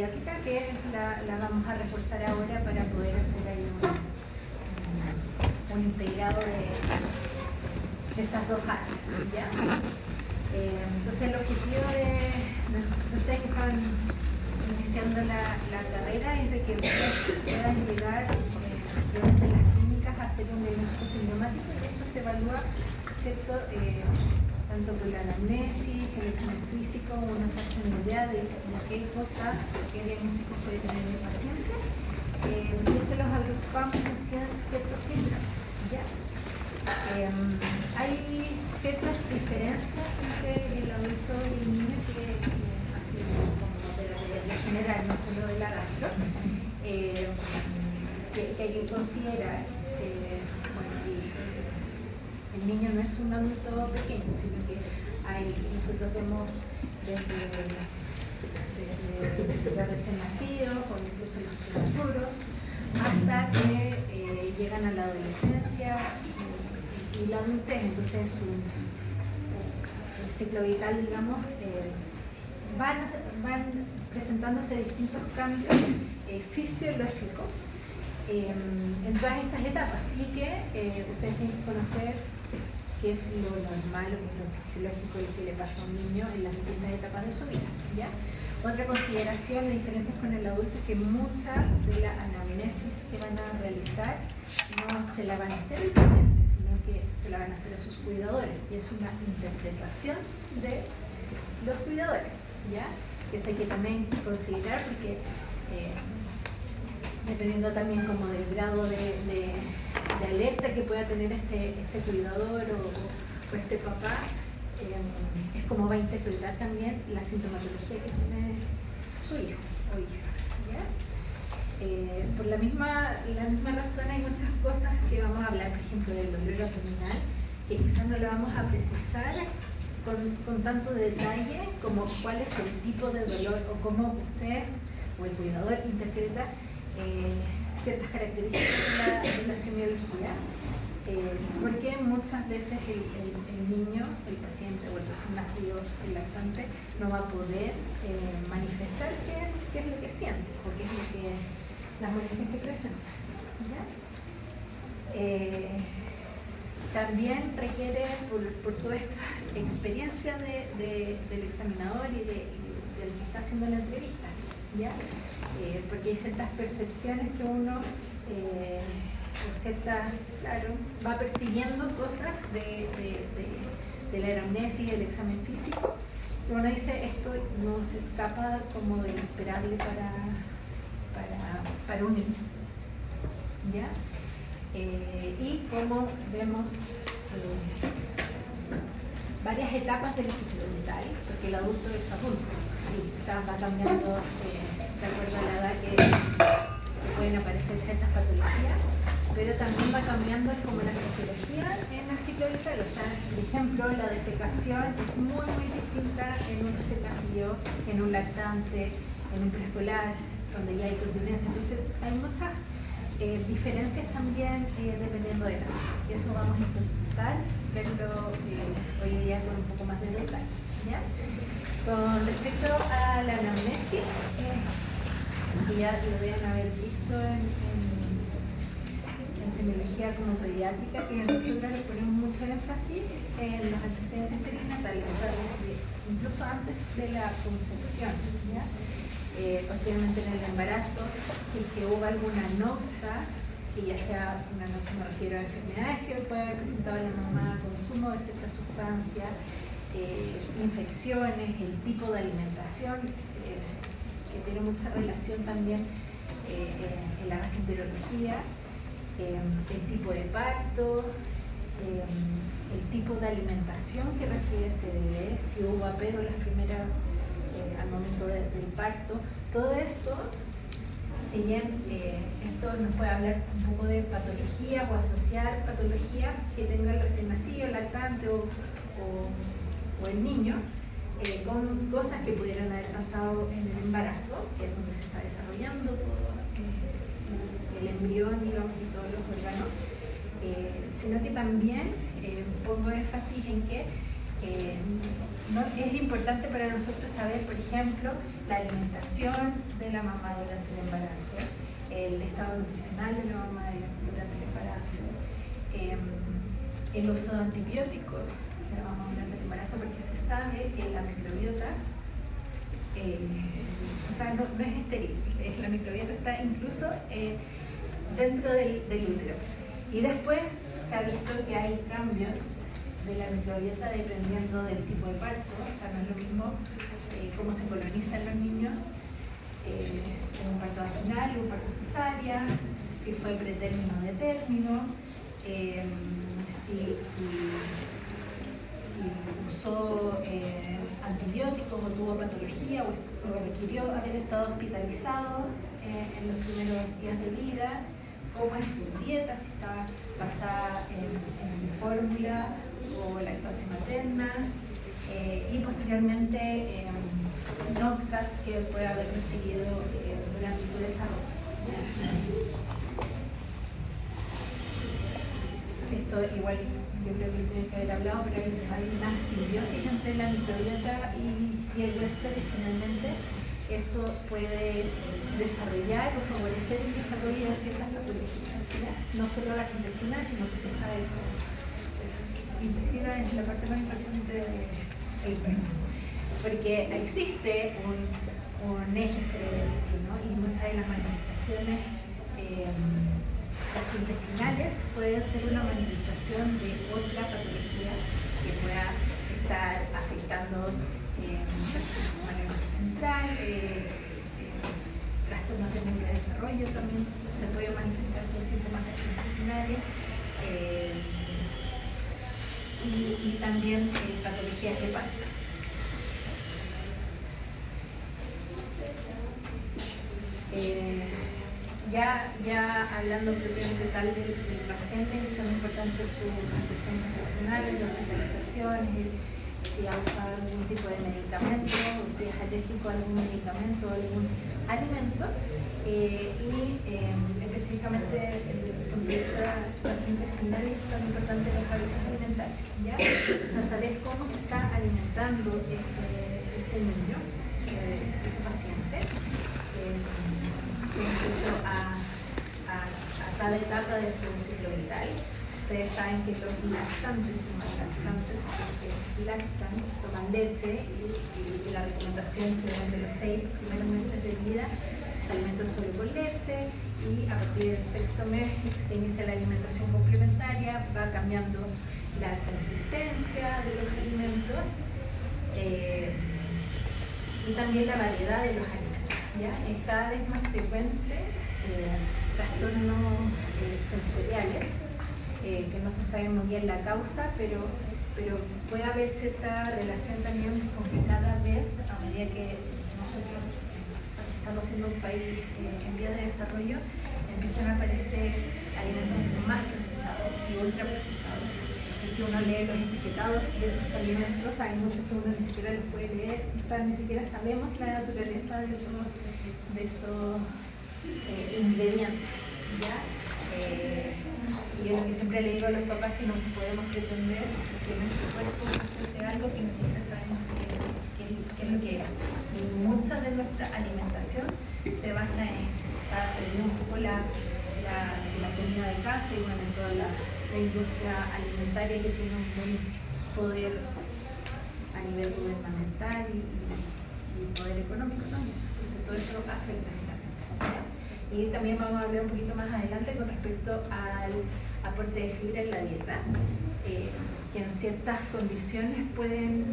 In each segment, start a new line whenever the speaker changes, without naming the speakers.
pediátrica que la vamos a reforzar ahora para poder hacer ahí un integrado de estas dos áreas, ¿ya? Entonces el objetivo de ustedes que están iniciando la carrera es de que puedan llegar durante las clínicas a hacer un diagnóstico sindromático, y esto se evalúa, ¿cierto? Tanto con la anamnesis, el examen físico, uno se hace una idea de qué cosas, qué diagnósticos puede tener el paciente, y eso los agrupamos en ciertos síndromes, ¿ya? Hay ciertas diferencias entre el adulto y el niño que así como de la pediatría general, no solo de la gastro, que hay que considerar. Bueno, el niño no es un adulto pequeño, sino que nosotros vemos desde los recién nacidos o incluso los prematuros hasta que llegan a la adolescencia y la adultez. Entonces el ciclo vital, digamos, van presentándose distintos cambios fisiológicos en todas estas etapas, y que ustedes tienen que conocer qué es lo normal o qué es lo fisiológico y qué le pasa a un niño en las distintas etapas de su vida, ¿ya? Otra consideración de diferencias con el adulto es que mucha de la anamnesis que van a realizar no se la van a hacer el paciente, sino que se la van a hacer a sus cuidadores, y es una interpretación de los cuidadores, ¿ya? Que eso hay que también considerar, porque dependiendo también como del grado de alerta que pueda tener este cuidador o este papá, es como va a interpretar también la sintomatología que tiene su hijo o hija, ¿ya? Por la misma razón hay muchas cosas que vamos a hablar, por ejemplo, del dolor abdominal, que quizás no lo vamos a precisar con tanto detalle como cuál es el tipo de dolor o cómo usted o el cuidador interpreta ciertas características de la semiología, porque muchas veces el niño, el paciente o el recién nacido, el lactante, no va a poder manifestar qué es lo que siente o qué es lo que las molestias que presenta, ¿ya? También requiere, por toda esta experiencia del examinador y del que está haciendo la entrevista, ¿ya? Porque hay ciertas percepciones que uno, o ciertas, claro, va percibiendo cosas de la anamnesis y del examen físico, y uno dice, esto no se escapa como de lo esperable para un niño, ¿ya? Y como vemos varias etapas del ciclo vital, porque el adulto es adulto y quizás va cambiando de acuerdo a la edad que pueden aparecer ciertas patologías, pero también va cambiando como la fisiología en el ciclo vital. O sea, por ejemplo, la defecación es muy distinta en un recién nacido, en un lactante, en un preescolar, donde ya hay continencia. Entonces hay muchas diferencias también dependiendo de la edad. Y eso vamos a intentar verlo hoy día con un poco más de detalle, ¿ya? Con respecto a la anamnesis, que ya lo deben haber visto en semiología como pediátrica, que nosotros le ponemos mucho énfasis en los antecedentes perinatales, o sea, incluso antes de la concepción, ¿ya? Posteriormente en el embarazo, si es que hubo alguna noxa, que ya sea una noxa, me refiero a enfermedades que puede haber presentado la mamá, consumo de ciertas sustancias, infecciones, el tipo de alimentación, que tiene mucha relación también en la gastroenterología, el tipo de parto, el tipo de alimentación que recibe ese bebé, si hubo apego las primeras al momento del parto, todo eso, si bien esto nos puede hablar un poco de patologías o asociar patologías que tenga el recién nacido, el lactante o el niño, con cosas que pudieran haber pasado en el embarazo, que es donde se está desarrollando todo el embrión, digamos, y todos los órganos, sino que también pongo énfasis en que es importante para nosotros saber, por ejemplo, la alimentación de la mamá durante el embarazo, el estado nutricional de la mamá durante el embarazo, el uso de antibióticos de la mamá durante el embarazo, porque se sabe que la microbiota o sea, no es estéril, la microbiota está incluso dentro del útero. Y después se ha visto que hay cambios de la microbiota dependiendo del tipo de parto, o sea, no es lo mismo cómo se colonizan los niños en un parto vaginal, un parto cesárea, si fue pretérmino o de término, si usó antibióticos o tuvo patología o requirió haber estado hospitalizado en los primeros días de vida, cómo es su dieta, si está basada en fórmula o lactancia materna, y posteriormente noxas que puede haber recibido durante su desarrollo. Esto igual yo creo que tiene que haber hablado, pero hay una simbiosis entre la microbiota y el huésped, y finalmente eso puede desarrollar o favorecer el desarrollo de ciertas patologías, ¿ya? No solo la intestinal, sino que se sabe que intestina es la parte más importante del cuerpo, porque existe un eje cerebro-intestino y muchas de las manifestaciones gastrointestinales pueden ser una manifestación de otra patología que pueda estar afectando el sistema nervioso central, trastornos de neurodesarrollo también se puede manifestar por síntomas gastrointestinales, y también patologías hepáticas. Ya hablando propiamente tal del paciente, son importantes sus antecedentes personales, las hospitalizaciones, si ha usado algún tipo de medicamento o si es alérgico a algún medicamento o algún alimento, y específicamente desde el punto de vista gastrointestinal son importantes los hábitos alimentarios, ¿ya? O sea, saber cómo se está alimentando ese niño, ese paciente, respecto a cada etapa de su ciclo vital. Ustedes saben que los lactantes, porque lactan, toman leche y la recomendación es que durante los 6 primeros meses de vida se alimentan solo con leche, y a partir del 6º mes se inicia la alimentación complementaria, va cambiando la consistencia de los alimentos y también la variedad de los alimentos, ¿ya? Es cada vez más frecuente trastornos sensoriales, que no se sabe muy bien la causa, pero puede haber cierta relación también con que cada vez, a medida que nosotros estamos siendo un país en vías de desarrollo, empiezan a aparecer alimentos más procesados y ultraprocesados. Y si uno lee los etiquetados de esos alimentos, hay muchos que uno ni siquiera los puede leer, o sea, ni siquiera sabemos la naturaleza de esos ingredientes, ¿ya? Y es lo que siempre le digo a los papás, que no podemos pretender que nuestro cuerpo hace algo que ni siquiera sabemos qué es lo que es. Y mucha de nuestra alimentación se basa en, o sea, un poco la comida de casa y bueno, toda la industria alimentaria que tiene un buen poder a nivel gubernamental y poder económico también. Entonces todo eso afecta finalmente, ¿ya? Y también vamos a hablar un poquito más adelante con respecto al aporte de fibra en la dieta, que en ciertas condiciones pueden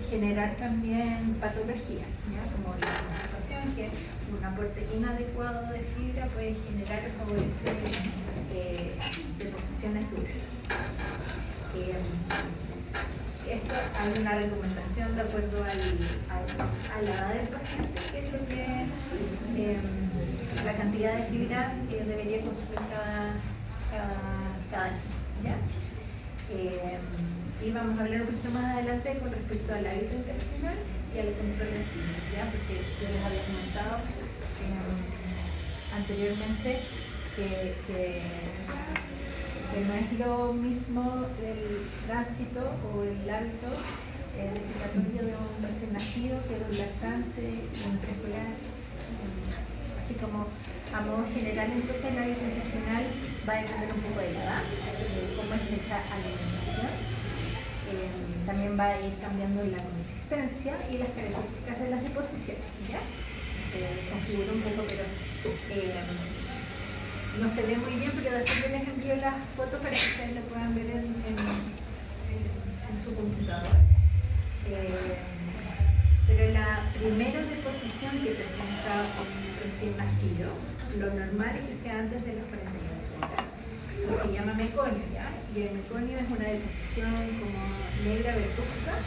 generar también patologías, ¿ya? Como la constipación, que un aporte inadecuado de fibra puede generar o favorecer deposiciones duras. Esto hay una recomendación de acuerdo a la edad del paciente, que es lo que la cantidad de fibra que debería consumir cada año, ¿ya? Y vamos a hablar un poquito más adelante con respecto al hábito intestinal y al control de fibra, ¿ya? Porque yo les había comentado anteriormente que no es lo mismo el tránsito o el hábito defecatorio de un recién nacido, que de un lactante, de un preescolar. Así como a modo general, entonces el hábito intestinal va a depender un poco de la edad, de cómo es esa alimentación. También va a ir cambiando la consistencia y las características de las deposiciones, ¿ya? Se configura un poco, pero no se ve muy bien, pero después yo les envío las fotos para que ustedes lo puedan ver en su computador. Pero la primera deposición que presenta un recién nacido, lo normal es que sea antes de las 48 horas. Se llama meconio, ¿ya? Y el meconio es una deposición como negra verduzca,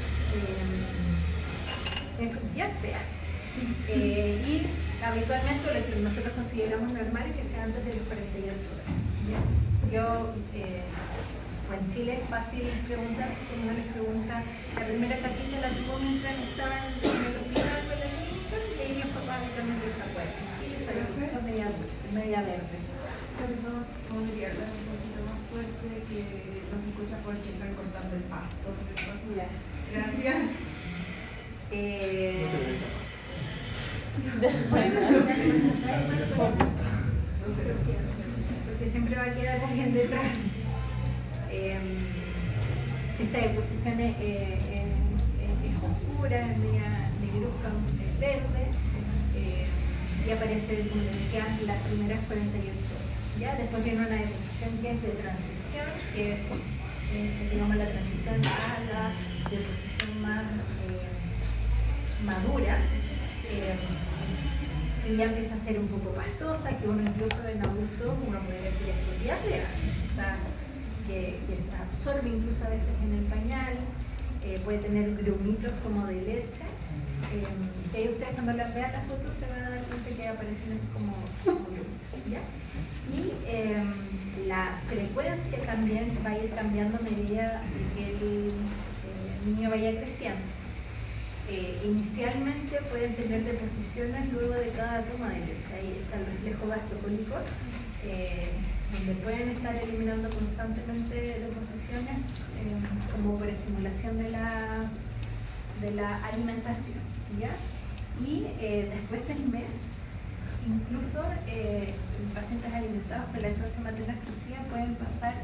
es bien fea. Y habitualmente lo que nosotros consideramos normal es que sea antes de las 48 horas. ¿Ya? En Chile es fácil preguntar, como uno les pregunta, la primera catita la tuvo mientras estaban en el hospital con la clínica, y ahí los papás habitualmente se acuerdan. Sí, esa deposición media verde.
Perdón, podría hablar un poquito más fuerte, que no se escucha porque están cortando el pasto.
Ya.
Gracias.
Porque siempre va a quedar alguien detrás. Esta deposición es oscura, es media negruzca, es verde, y aparece, como decía, las primeras 48 horas. ¿Ya? Después viene una deposición que es de transición, que es digamos, la transición a la deposición más madura, y ya empieza a ser un poco pastosa, que uno incluso en adultos, uno podría decir es diarrea, o sea, que se absorbe incluso a veces en el pañal, puede tener grumitos como de leche, que ahí ustedes cuando las vean las fotos se van a dar cuenta que aparecen así como grumitos, ¿ya? Y la frecuencia también va a ir cambiando a medida que el niño vaya creciendo. Inicialmente pueden tener deposiciones luego de cada toma de leche. Ahí está el reflejo gastropólico, donde pueden estar eliminando constantemente deposiciones como por estimulación de la alimentación, ¿ya? Y después del mes, incluso pacientes alimentados con lactancia materna exclusiva pueden pasar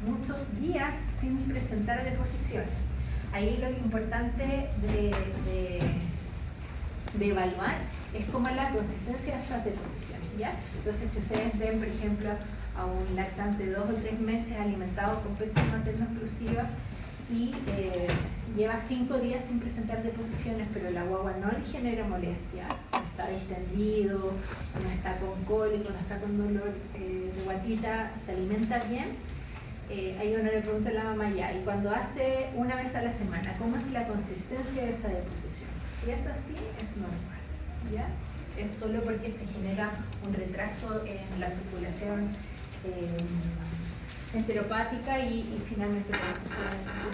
muchos días sin presentar deposiciones. Ahí lo importante de evaluar es cómo es la consistencia de esas deposiciones, ¿ya? Entonces, si ustedes ven, por ejemplo, a un lactante 2 o 3 meses alimentado con pecho materno exclusiva y lleva 5 días sin presentar deposiciones, pero la guagua no le genera molestia, no está distendido, no está con cólico, no está con dolor de guatita, se alimenta bien, ahí uno le pregunta a la mamá ya, y cuando hace una vez a la semana, ¿cómo es la consistencia de esa deposición? Si es así, es normal, ¿ya? Es solo porque se genera un retraso en la circulación enteropática y finalmente por eso se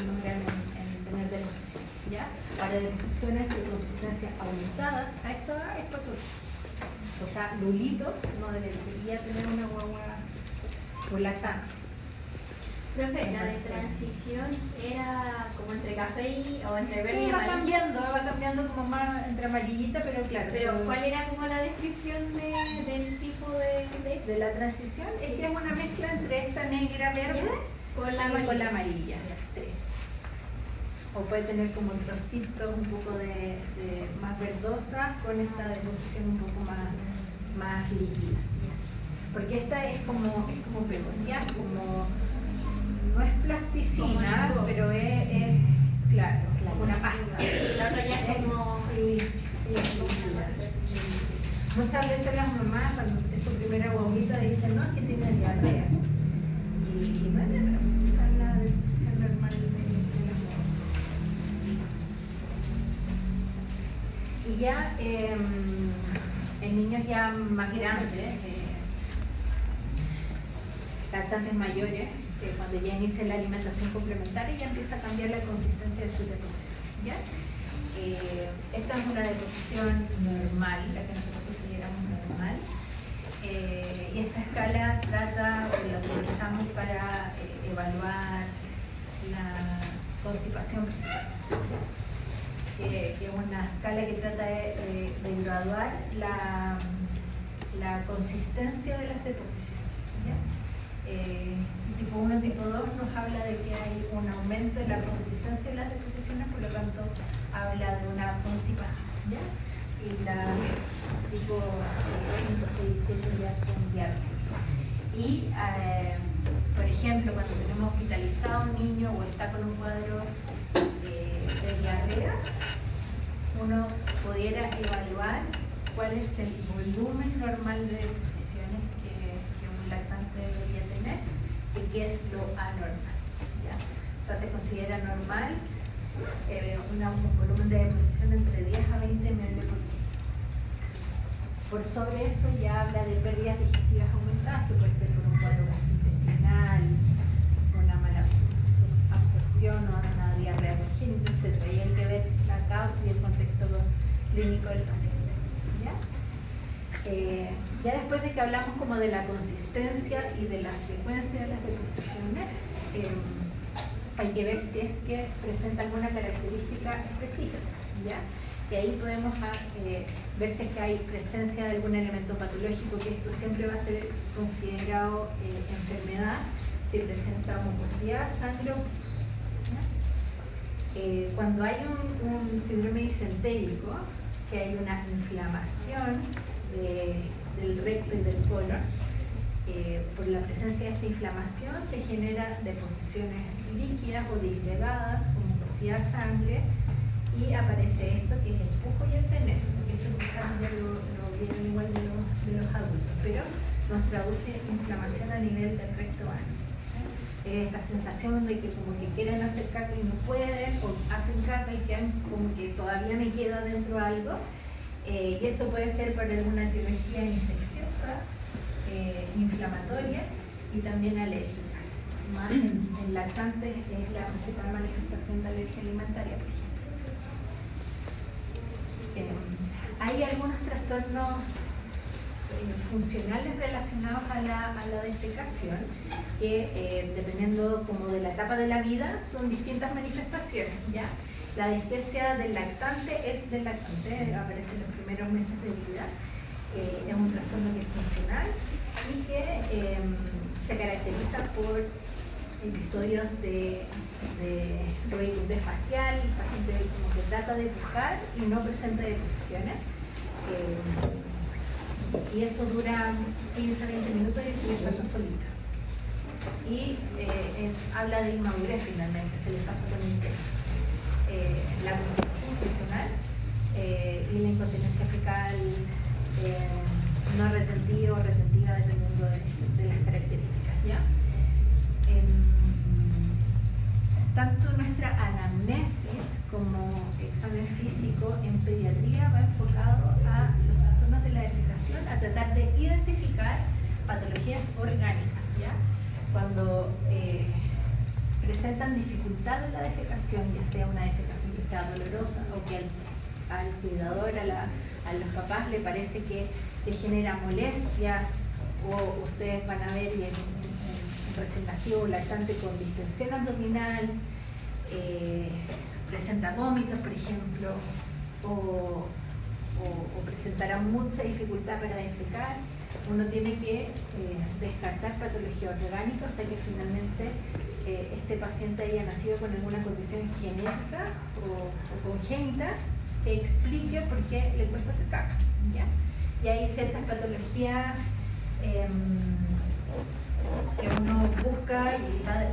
demora en tener deposición, ¿ya? Para deposiciones de consistencia aumentadas, a esto es patológico. O sea, lulitos no debería tener una guagua lactante.
Profe, la de transición era como entre café o entre verde
Sí,
y
va
amarillo.
cambiando como más entre amarillita, pero claro.
Pero ¿cuál era como la descripción del tipo
de la transición? Es que es una mezcla entre esta negra verde
con la
amarilla. Sí. O puede tener como trocitos un poco de más verdosa con esta deposición un poco más líquida. Porque esta es como pegonia, no es plasticina, pero es claro, como una pasta.
La otra ya es como...
Sí, es como muchas veces las mamás, cuando es su primera guaguita, dicen, no, es que tiene diarrea. Y no es diarrea, esa es la deposición normal de las guaguas. Y ya en niños ya más grandes, lactantes mayores, cuando ya inicia la alimentación complementaria ya empieza a cambiar la consistencia de su deposición, ¿ya? Esta es una deposición normal, la que nosotros consideramos normal, y esta escala la utilizamos para evaluar la constipación principal. que es una escala que trata de graduar la consistencia de las deposiciones. ¿Ya? Tipo 1 y tipo 2 nos habla de que hay un aumento en la consistencia de las deposiciones, por lo tanto habla de una constipación. ¿Ya? Y la tipo 5, 6 y 7 ya son diarrea. Y, por ejemplo, cuando tenemos hospitalizado a un niño o está con un cuadro de diarrea, uno pudiera evaluar cuál es el volumen normal de deposiciones que un lactante debería tener y qué es lo anormal. ¿Ya? O sea, se considera normal un volumen de deposición entre 10 a 20 ml por kilo. Por sobre eso ya habla de pérdidas digestivas aumentadas, que puede ser por un cuadro gastrointestinal, una mala absorción o una diarrea congénita, etc. Y hay que ver la causa y el contexto clínico del paciente. ¿Ya? Ya después de que hablamos como de la consistencia y de la frecuencia de las deposiciones, hay que ver si es que presenta alguna característica específica. ¿Ya? Y ahí podemos ver si es que hay presencia de algún elemento patológico, que esto siempre va a ser considerado enfermedad, si presenta mucosidad, sangre o pus. Cuando hay un síndrome disentérico, que hay una inflamación del recto y del colon, por la presencia de esta inflamación se generan deposiciones líquidas o disgregadas con mucosidad, sangre, y aparece esto que es el pujo y el teneso, porque esto quizás ya lo vieron igual de los adultos, pero nos traduce inflamación a nivel del recto ano. Esta sensación de que como que quieren hacer caca y no pueden, o hacen caca y quedan como que todavía me queda dentro algo, y eso puede ser por alguna etiología infecciosa, inflamatoria y también alérgica. Más en lactantes es la principal manifestación de alergia alimentaria, por ejemplo. Hay algunos trastornos funcionales relacionados a la defecación que dependiendo como de la etapa de la vida son distintas manifestaciones. ¿Ya? La diestesia del lactante es del lactante, aparece en los primeros meses de vida, es un trastorno que es funcional y que se caracteriza por episodios de rigidez facial, el paciente como que trata de pujar y no presenta deposiciones, y eso dura 15 a 20 minutos y se les pasa solito. Y habla de inmadurez finalmente, se les pasa con el tiempo. La constipación funcional y la incontinencia fecal no retentiva o retentiva dependiendo de las características. ¿Ya? Tanto nuestra anamnesis como examen físico en pediatría va enfocado a los trastornos de la defecación, a tratar de identificar patologías orgánicas. ¿Ya? Cuando presentan dificultad en la defecación, ya sea una defecación que sea dolorosa o que al cuidador, a los papás le parece que le genera molestias, o ustedes van a ver un recién nacido lactante con distensión abdominal, presenta vómitos, por ejemplo, o presentará mucha dificultad para defecar, uno tiene que descartar patología orgánica, o sea que finalmente este paciente haya nacido con alguna condición genética o congénita que explique por qué le cuesta hacer caca. ¿Ya? Y hay ciertas patologías que uno busca y va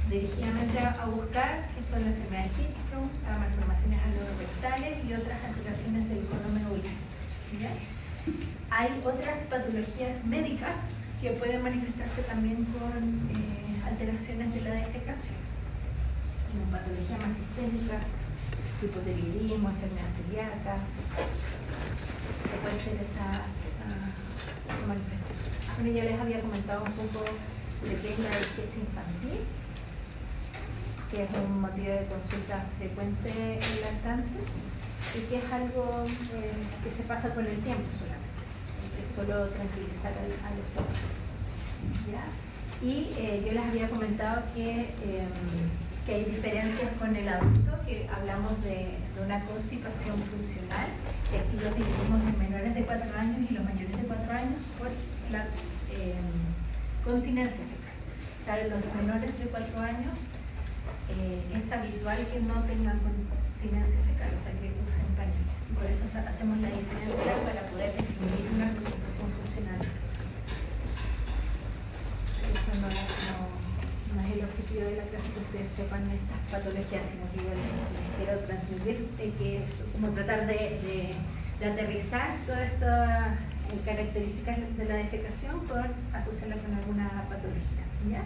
dirigidamente a buscar, que son la enfermedad de Hirschsprung, las malformaciones alorectales y otras alteraciones del cordón medular. ¿Ya? Hay otras patologías médicas que pueden manifestarse también con alteraciones de la defecación, como patología más sistémica, hipotiroidismo, enfermedad celíaca, que puede ser esa manifestación. Bueno, ya les había comentado un poco de qué es la diestesia infantil, que es un motivo de consulta frecuente en lactantes y que es algo que se pasa con el tiempo solamente, es solo tranquilizar a los papás. ¿Ya? Y yo les había comentado que que hay diferencias con el adulto, que hablamos de una constipación funcional, y aquí lo dividimos en menores de 4 años y los mayores de 4 años por la continencia fecal. O sea, los menores de 4 años es habitual que no tengan continencia fecal, o sea, que usen pañales. Por eso hacemos la diferencia para poder definir una constipación funcional. Eso no es el objetivo de la clase que ustedes sepan estas patologías, sino que yo les quiero transmitir que como tratar de aterrizar todas estas características de la defecación por asociarla con alguna patología, ¿ya?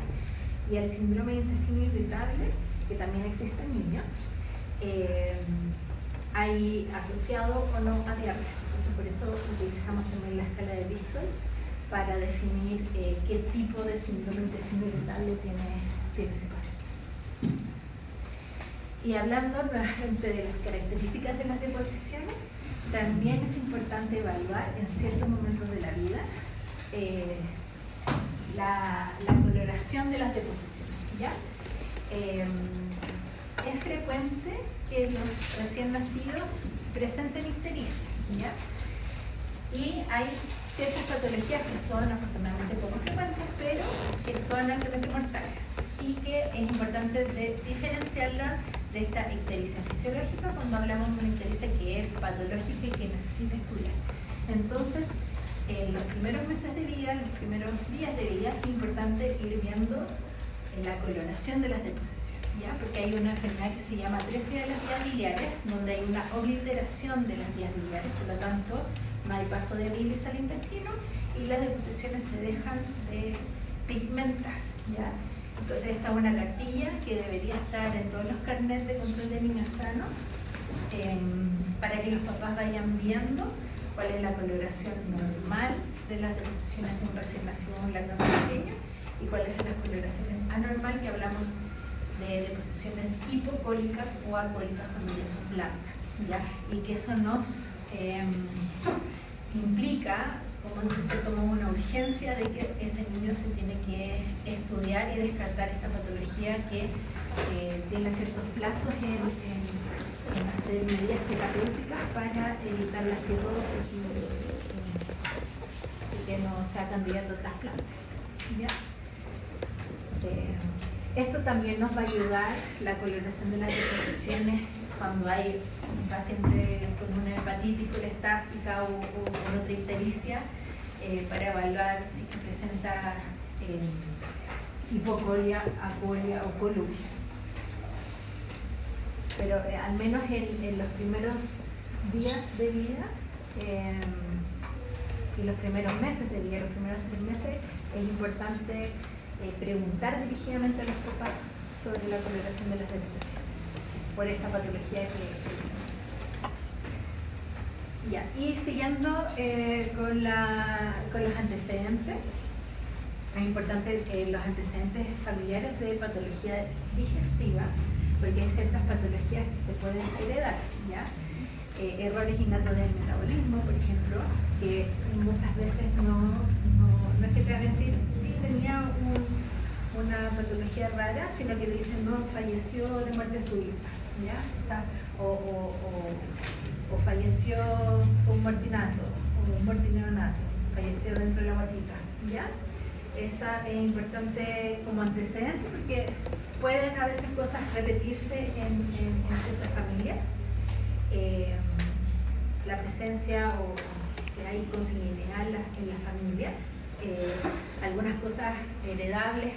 Y el síndrome de intestino irritable, que también existe en niños, hay asociado o no a diarrea. Entonces por eso utilizamos también la escala de Bristol para definir qué tipo de síndrome de intestino irritable tiene ese paciente. Y hablando nuevamente de las características de las deposiciones, también es importante evaluar en ciertos momentos de la vida la coloración de las deposiciones, ¿ya? Es frecuente que los recién nacidos presenten ictericia, ¿ya? Y hay ciertas patologías que son afortunadamente poco frecuentes, pero que son altamente mortales y que es importante diferenciarla de esta ictericia fisiológica cuando hablamos de una ictericia que es patológica y que necesita estudiar. Entonces, en los primeros meses de vida, los primeros días de vida, es importante ir viendo la coloración de las deposiciones, ¿ya? Porque hay una enfermedad que se llama atresia de las vías biliares, donde hay una obliteración de las vías biliares, por lo tanto, no hay paso de bilis al intestino y las deposiciones se dejan de pigmentar, ¿ya? Entonces esta es una cartilla que debería estar en todos los carnets de control de niños sanos para que los papás vayan viendo cuál es la coloración normal de las deposiciones de un recién nacido o un lactante pequeño y cuáles son las coloraciones anormal, que hablamos de deposiciones hipocólicas o alcohólicas cuando ya son blancas, ¿ya? Y que eso nos implica como una urgencia de que ese niño se tiene que estudiar y descartar esta patología que tiene ciertos plazos en hacer medidas terapéuticas para evitar la cirrosis y que no sea candidato a trasplante, ¿ya? Esto también nos va a ayudar, la coloración de las deposiciones, cuando hay un paciente con una hepatitis colestásica o con otra ictericia, para evaluar si presenta hipocolia, acolia o coluria. Pero al menos en los primeros días de vida y los primeros meses de vida, los primeros 3 meses, es importante preguntar dirigidamente a los papás sobre la coloración de las deposiciones por esta patología que ya. Y siguiendo con los antecedentes, es importante los antecedentes familiares de patología digestiva, porque hay ciertas patologías que se pueden heredar, ¿ya? Errores innatos del metabolismo, por ejemplo, que muchas veces no es que te van a decir, sí, tenía una patología rara, sino que dicen, no, falleció de muerte súbita, ¿ya? O sea, o falleció con mortinato, o un mortineonato, falleció dentro de la guatita, ¿ya? Esa es importante como antecedente porque pueden a veces cosas repetirse en ciertas familias. La presencia o si hay consanguinidad en la familia, algunas cosas heredables,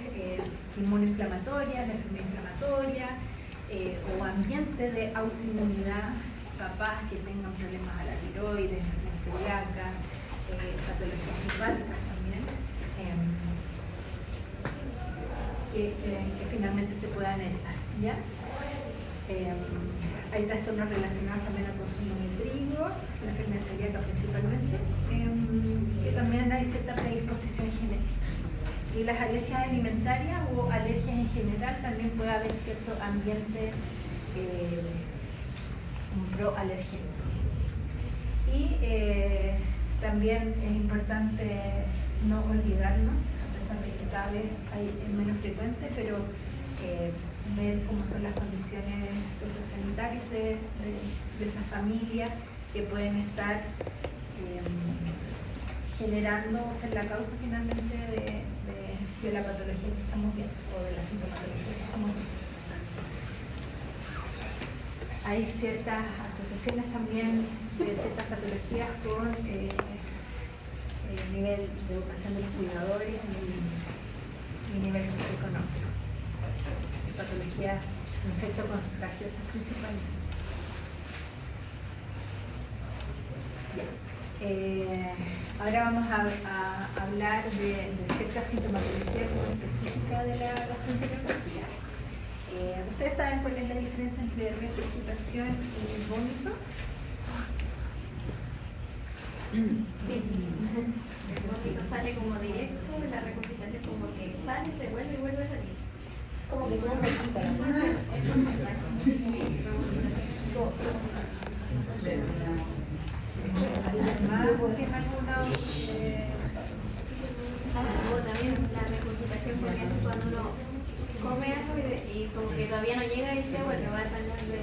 inmunoinflamatorias, la enfermedad inflamatoria, o ambiente de autoinmunidad, papás que tengan problemas a la tiroides, enfermedad celíaca, patologías hepáticas también, que finalmente se puedan heredar, ¿ya? Hay trastornos relacionados también al consumo de trigo, la enfermedad celíaca principalmente, que también hay cierta predisposición genética. Y las alergias alimentarias o alergias en general también puede haber cierto ambiente proalergénico. Y también es importante no olvidarnos, a pesar de que cada vez es menos frecuente, pero ver cómo son las condiciones sociosanitarias de esas familias que pueden estar generando, o ser la causa finalmente de la patología que estamos viendo o de la sintomatología que estamos viendo. Hay ciertas asociaciones también de ciertas patologías con nivel de educación de los cuidadores y nivel socioeconómico. Patologías infecto-contagiosas principalmente. Ahora vamos a hablar de ciertas sintomatologías muy específicas de la gastroenterología. ¿Ustedes saben cuál es la diferencia entre regurgitación y vómito?
Sí. El vómito sale como directo, la regurgitación como que sale, se vuelve y vuelve a salir.
Como que sube un poquito,
O también la regurgitación porque es cuando uno come algo y como que todavía no llega y se vuelve, va a depender de...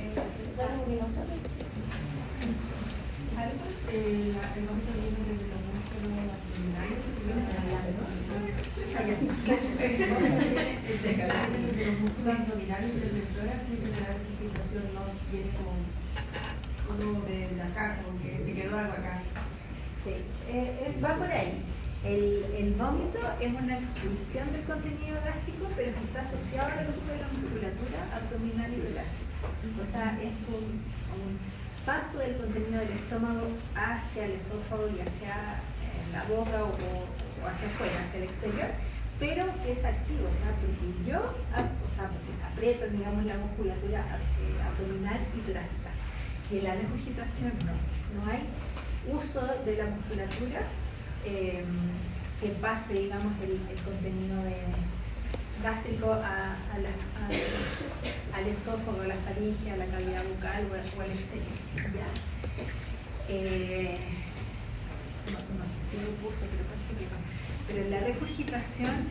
El vómito viene desde los músculos abdominales, desde los músculos abdominales y del tórax, y la regurgitación no viene como de acá, como que te quedó algo acá.
Sí, va por ahí. El vómito es una expulsión del contenido gástrico, pero que está asociado al uso de la musculatura abdominal y torácica. O sea, es un paso del contenido del estómago hacia el esófago y hacia la boca o hacia afuera, hacia el exterior, pero que es activo, o sea, porque se aprieta, digamos, la musculatura abdominal y torácica. Y en la regurgitación no hay uso de la musculatura que pase, digamos, el contenido gástrico al esófago, a la faringe, a la cavidad bucal o al exterior. ¿Ya? No sé si lo puse, pero parece que no. Pero la regurgitación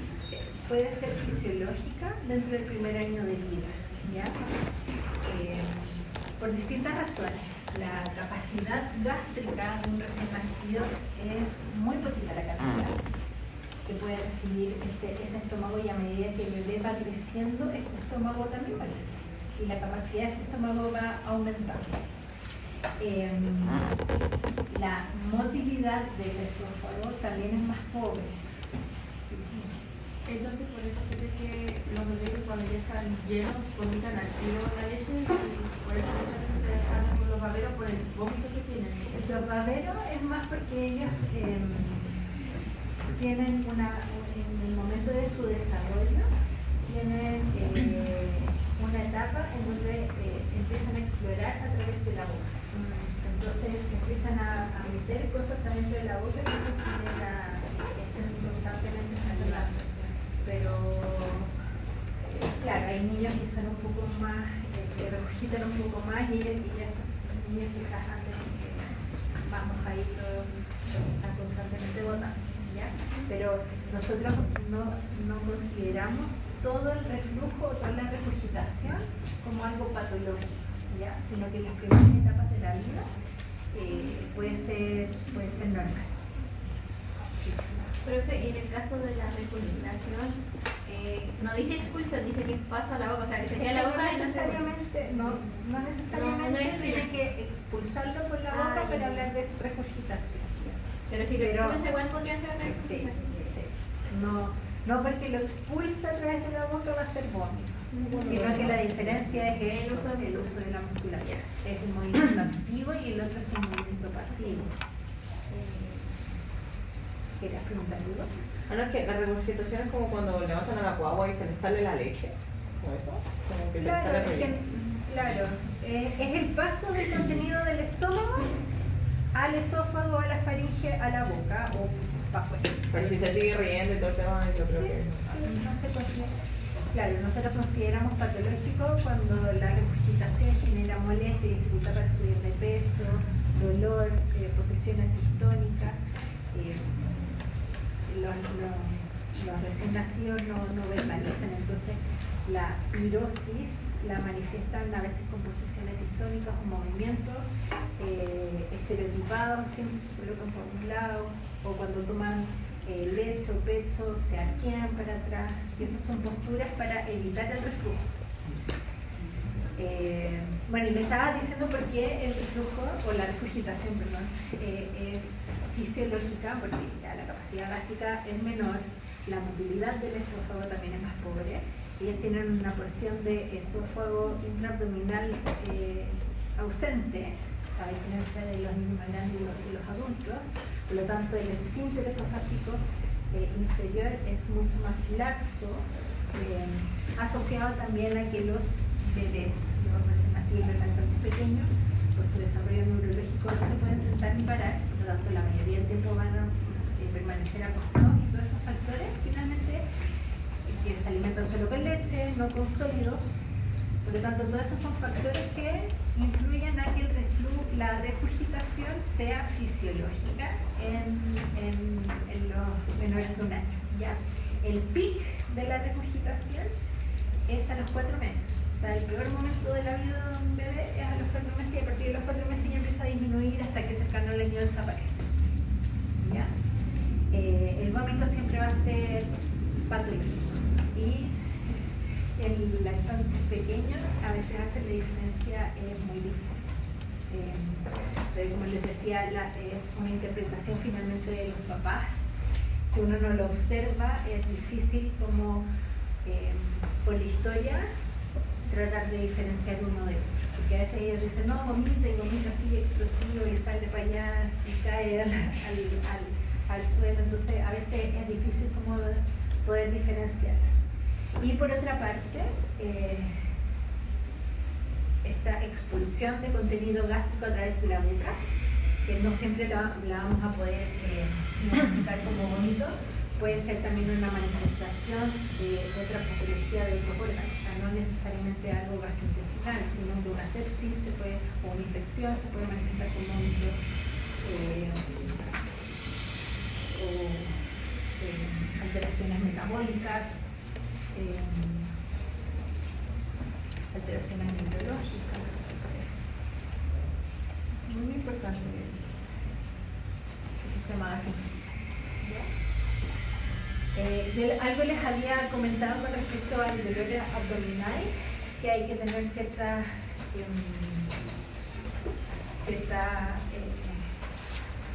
puede ser fisiológica dentro del primer año de vida, ¿ya? Por distintas razones. La capacidad gástrica de un recién nacido es muy poquita, la cantidad que puede recibir ese estómago, y a medida que el bebé va creciendo, este estómago también va creciendo y la capacidad de este estómago va aumentando. La motilidad del esófago también es más pobre.
Entonces, por eso se ve que los bebés cuando ya están llenos vomitan al tiro la leche, y por eso muchas veces se habla con los baberos por el vómito que tienen.
Los baberos es más porque ellos tienen en el momento de su desarrollo, tienen una etapa en donde empiezan a explorar a través de la boca. Entonces se empiezan a meter cosas adentro de la boca y eso genera estén constantemente salivando. Pero claro, hay niños que son un poco más, que regurgitan un poco más, y esos niños quizás anden más mojaditos, están constantemente botando, ¿ya? Pero nosotros no consideramos todo el reflujo o toda la regurgitación como algo patológico, ¿ya? Sino que en las primeras etapas de la vida puede ser normal. Sí.
Profe, en el caso de la regurgitación, no dice expulsión, dice que pasa a la boca, o sea, que sería la boca.
No necesariamente tiene que expulsarlo por la boca para hablar de regurgitación.
Pero si lo expulsa, igual podría ser regurgitación.
Sí. No porque lo expulsa a través de la boca va a ser vómito, sino que la diferencia es el uso de la musculatura. Es un movimiento activo y el otro es un movimiento pasivo. ¿Querías preguntar algo?
No, es que la regurgitación es como cuando levantan a la guagua y se les sale la leche. ¿Como eso? Como que
Claro,
se sale
es el paso del contenido del estómago al esófago, a la faringe, a la boca o para afuera.
Pero si se sigue riendo y todo el tema, yo creo que...
Sí, no se considera. Claro, nosotros consideramos patológico cuando la regurgitación genera molestia y dificultad para subir de peso, dolor, posiciones distónicas. los recién nacidos no verbalizan, entonces la pirosis la manifiestan a veces con posiciones distónicas o movimientos estereotipados, siempre se colocan por un lado, o cuando toman leche o pecho se arquean para atrás, y esas son posturas para evitar el reflujo. Bueno, y me estaba diciendo por qué el reflujo, o la regurgitación, perdón, es fisiológica, porque ya la capacidad gástrica es menor, la motilidad del esófago también es más pobre. Ellas tienen una porción de esófago intraabdominal ausente, a diferencia de los niños más grandes y los adultos. Por lo tanto, el esfínter esofágico inferior es mucho más laxo, asociado también a que los bebés, los recién nacidos y lactantes pequeños, por su desarrollo neurológico no se pueden sentar ni parar, por lo tanto la mayoría del tiempo van a permanecer acostados, y todos esos factores finalmente que se alimentan solo con leche, no con sólidos. Por lo tanto, todos esos son factores que influyen a que la regurgitación sea fisiológica en los menores de un año. ¿Ya? El pic de la regurgitación es a los 4 meses. O sea, el peor momento de la vida de un bebé es a los 4 meses, y a partir de los 4 meses ya empieza a disminuir hasta que cercano al año desaparece. ¿Ya? El vómito siempre va a ser patológico. Y el lactante pequeño a veces hacer la diferencia es muy difícil. Pero como les decía, es una interpretación finalmente de los papás. Si uno no lo observa, es difícil como por la historia tratar de diferenciar uno de otro. Porque a veces ellos dicen, no, vomita y vomita así explosivo y sale para allá y cae al suelo. Entonces a veces es difícil como poder diferenciarlas. Y por otra parte, esta expulsión de contenido gástrico a través de la boca, que no siempre la vamos a poder identificar como vómito, puede ser también una manifestación de otra patología del órgano, o sea, no necesariamente algo gastrointestinal, sino de una sepsis o una infección se puede manifestar como vómito, o alteraciones metabólicas, alteraciones neurológicas. Es muy importante el sistema gástrico. Algo les había comentado con respecto al dolor abdominal, que hay que tener ciertas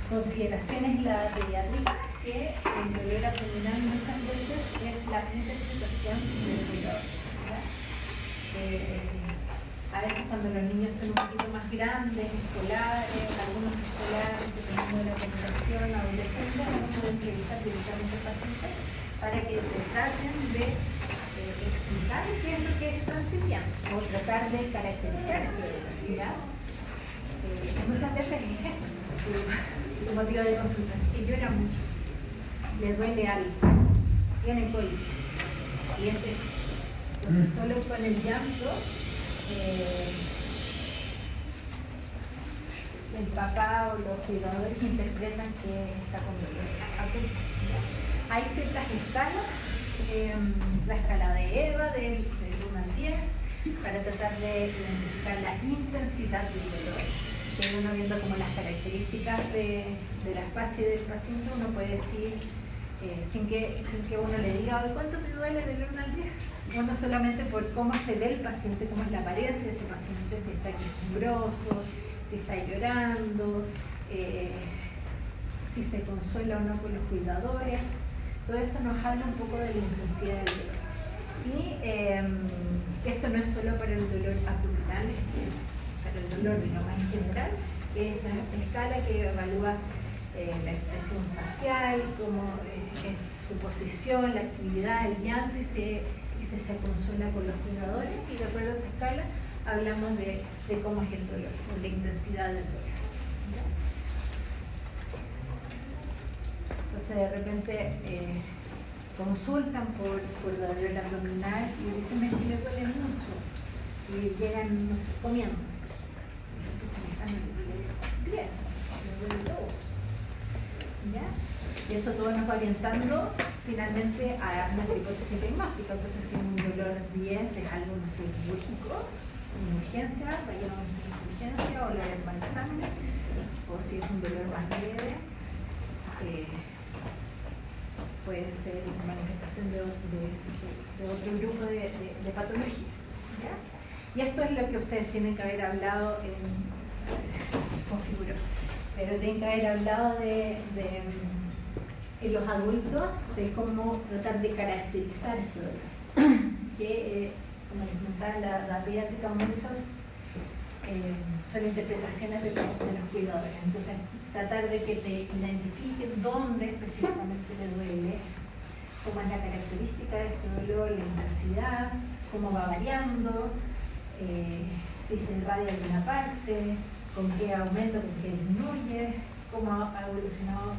consideraciones en la pediátrica, que el dolor abdominal muchas veces es la interpretación del dolor. A veces cuando los niños son un poquito más grandes, escolares, algunos escolares, dependiendo de la población, adolescentes, uno puede entrevistar directamente al paciente para que te traten de explicar qué es lo que están sintiendo o tratar de caracterizar ese dolor. Muchas veces su motivo de consulta es que llora mucho, le duele algo, tiene cólicos, y es esto. Entonces, solo con el llanto, el papá o los cuidadores interpretan que está con dolor. Hay ciertas escalas, la escala de EVA del 1 al 10, para tratar de identificar la intensidad del dolor. Que uno viendo como las características de la fase del paciente, uno puede decir, sin que uno le diga, ¿cuánto te duele del 1 al 10? Uno solamente por cómo se ve el paciente, cómo es la apariencia de ese paciente, si está quejumbroso, si está llorando, si se consuela o no con los cuidadores. Todo eso nos habla un poco de la intensidad del dolor. Y esto no es solo para el dolor abdominal, para el dolor, digamos, en general, que es la escala que evalúa la expresión facial, cómo es su posición, la actividad, el llanto, y se consuela con los cuidadores, y de acuerdo a esa escala hablamos de cómo es el dolor, o la intensidad del dolor. Entonces de repente consultan por dolor abdominal y dicen, es que le duele mucho, y llegan, no sé, comiendo. Le duele 10, le duele 2. ¿Ya? Y eso todo nos va orientando finalmente a nuestra hipótesis diagnóstica. Entonces, si un dolor 10 es algo no sé, quirúrgico, una urgencia, vaya a un servicio de urgencia o le hagan un examen, o si es un dolor más leve, puede ser manifestación de otro grupo de patología. ¿Ya? Y esto es lo que ustedes tienen que haber hablado configuró, pero tienen que haber hablado en los adultos de cómo tratar de caracterizar ese dolor. Que, como les comentaba, la pediátrica muchas son interpretaciones de los cuidadores. Entonces, tratar de que te identifiquen dónde específicamente le duele, cómo es la característica de ese dolor, la intensidad, cómo va variando, si se irradia de una parte, con qué aumenta, con qué disminuye, cómo ha evolucionado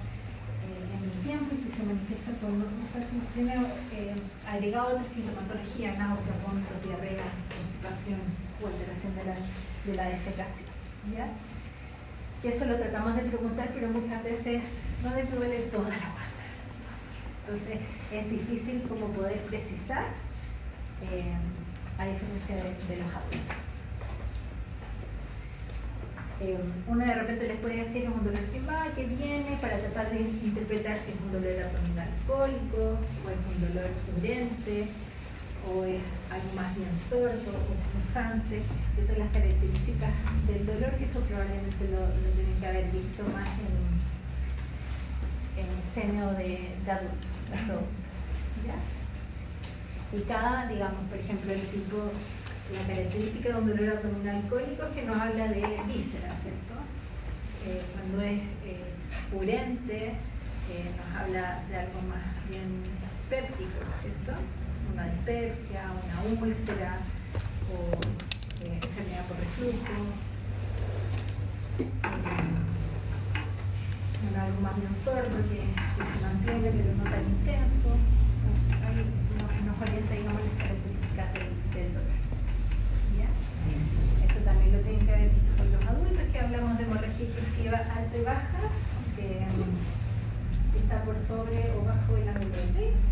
en el tiempo y si se manifiesta con, no sé si tiene agregado otra sintomatología, náusea, vómitos, diarrea, constipación o alteración de la defecación. ¿Ya? Que eso lo tratamos de preguntar, pero muchas veces no le duele toda la guarda. Entonces es difícil como poder precisar, a diferencia de los adultos. Uno de repente les puede decir es un dolor que va, que viene, para tratar de interpretar si es un dolor abdominal cólico, o es un dolor urente, o es algo más bien sordo o punzante, que son las características del dolor, que eso probablemente lo tienen que haber visto más en el seno de adultos, ¿ya? Y cada, digamos, por ejemplo, el tipo, la característica de un dolor abdominal cólico es que nos habla de vísceras, ¿cierto? Cuando es urente, nos habla de algo más bien péptico, ¿cierto? Una dispepsia, una úlcera o enfermedad por reflujo, algo más bien sordo que se mantiene pero no tan intenso. Nos orienta, digamos, las características del dolor. ¿Ya? Esto también lo tienen que haber visto con los adultos, que hablamos de hemorragia digestiva alta y baja, si está por sobre o bajo el ángulo de Bates.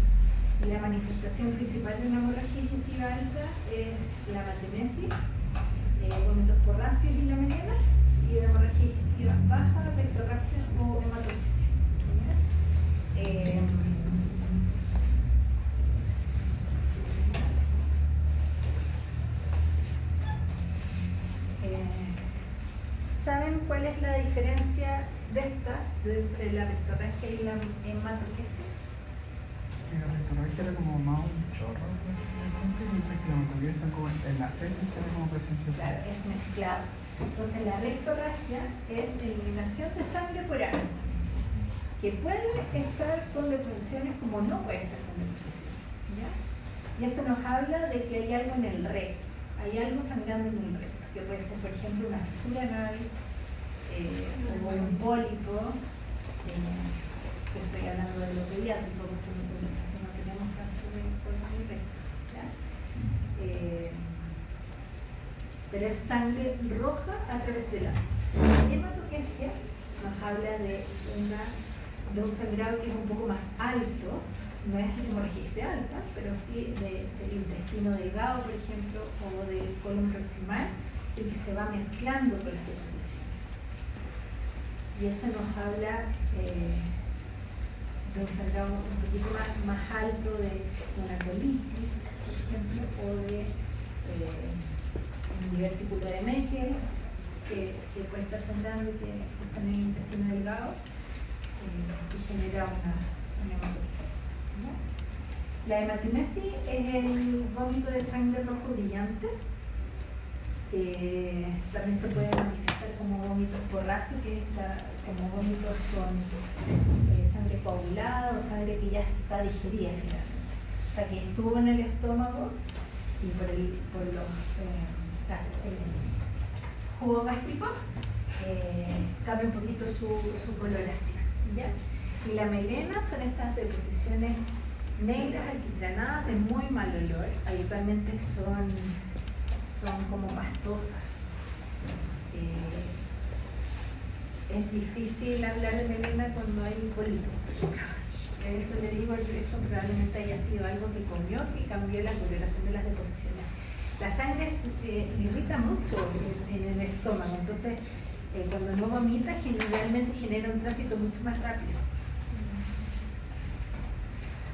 Y la manifestación principal de una hemorragia digestiva alta es la matinesis, vómitos porráceos y la melena, y de hemorragia digestiva baja, rectorragia o hematopesia. ¿Saben cuál es la diferencia de estas entre la rectorragia y la hematopesia?
La rectorragia era como más un chorro, mientras que la hematopesia son como en la cesis se ve como presencia.
Claro, es mezclado. Entonces la rectorragia es eliminación de sangre por ano, que puede estar con deposiciones como no puede estar con deposiciones. ¿Ya? Y esto nos habla de que hay algo en el recto, hay algo sangrando en el recto, que puede ser, por ejemplo, una fisura anal o un pólipo, que estoy hablando de lo pediátrico, porque nosotros casi no tenemos casos de pólipo en el recto. ¿Ya? Pero es sangre roja a través del ano. La hematopesia nos habla de un sangrado que es un poco más alto, no es de hemorragia alta, pero sí del intestino delgado, por ejemplo, o del colon proximal, el que se va mezclando con las deposiciones. Y eso nos habla de un sangrado un poquito más alto de una colitis, por ejemplo, o de un divertículo de Meckel, que puede estar sangrando y que está en el intestino delgado y genera una hematopesia. ¿No? La hematinesis es el vómito de sangre rojo brillante. También se puede manifestar como vómitos porráceos, que es como vómitos con sangre coagulada o sangre que ya está digerida finalmente. O sea, que estuvo en el estómago y por los jugo gástrico cambia un poquito su coloración. ¿Ya? Y la melena son estas deposiciones negras alquitranadas de muy mal olor, habitualmente son como pastosas. Es difícil hablar de melena cuando hay colitis, por ejemplo. eso le digo, eso probablemente haya sido algo que comió y cambió la coloración de las deposiciones. La sangre irrita mucho en el estómago, entonces cuando no vomita generalmente genera un tránsito mucho más rápido.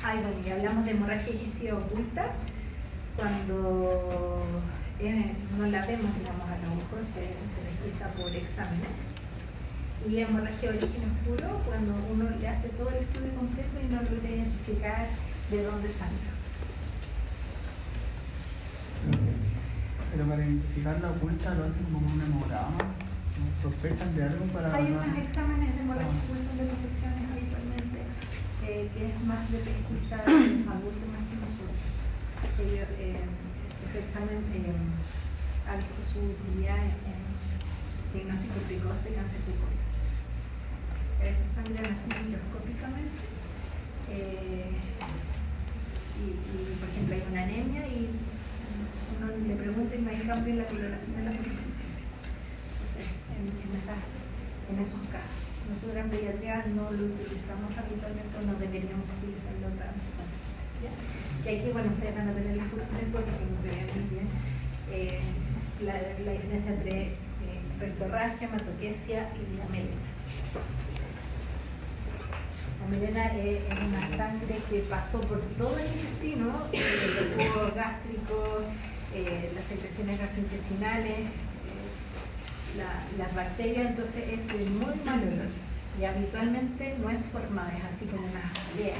Bueno, y hablamos de hemorragia digestiva oculta, cuando no la vemos, digamos, a lo mejor se desliza por exámenes. Y hemorragia de origen oscuro, cuando uno le hace todo el estudio completo y no logra identificar de dónde sangra.
Pero para identificar la oculta lo hacen como un hemograma, ¿no? ¿Sospechan de algo para...?
Hay unos exámenes de hemorragia oculta de posesiones habitualmente, que es más de pesquisa de los adultos más que nosotros. Ese examen ha visto su utilidad en diagnóstico precoz de cáncer de colon. A veces sangran así microscópicamente y por ejemplo hay una anemia y uno le pregunta y no hay cambio en la coloración de las deposiciones. Entonces, en esos casos, nosotros en pediatría no lo utilizamos habitualmente o no deberíamos utilizarlo tanto. ¿Ya? Y aquí, bueno, ustedes van a tener la foto porque no se ve muy bien la diferencia entre rectorragia, hematoquesia y la melena. La melena es una sangre que pasó por todo el intestino, el jugo gástrico, las secreciones gastrointestinales, las bacterias, entonces es de muy mal olor y habitualmente no es formada, es así como una jalea,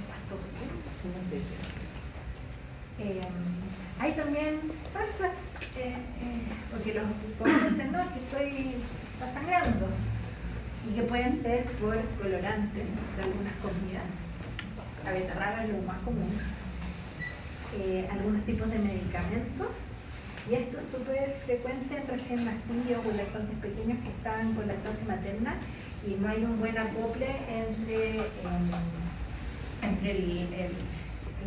pastosa. Hay también falsas, porque los conscientes no, es que está sangrando, y que pueden ser por colorantes de algunas comidas. La betarraga es lo más común. Algunos tipos de medicamentos, y esto es súper frecuente en recién nacidos o lactantes pequeños que están con lactancia materna y no hay un buen acople entre el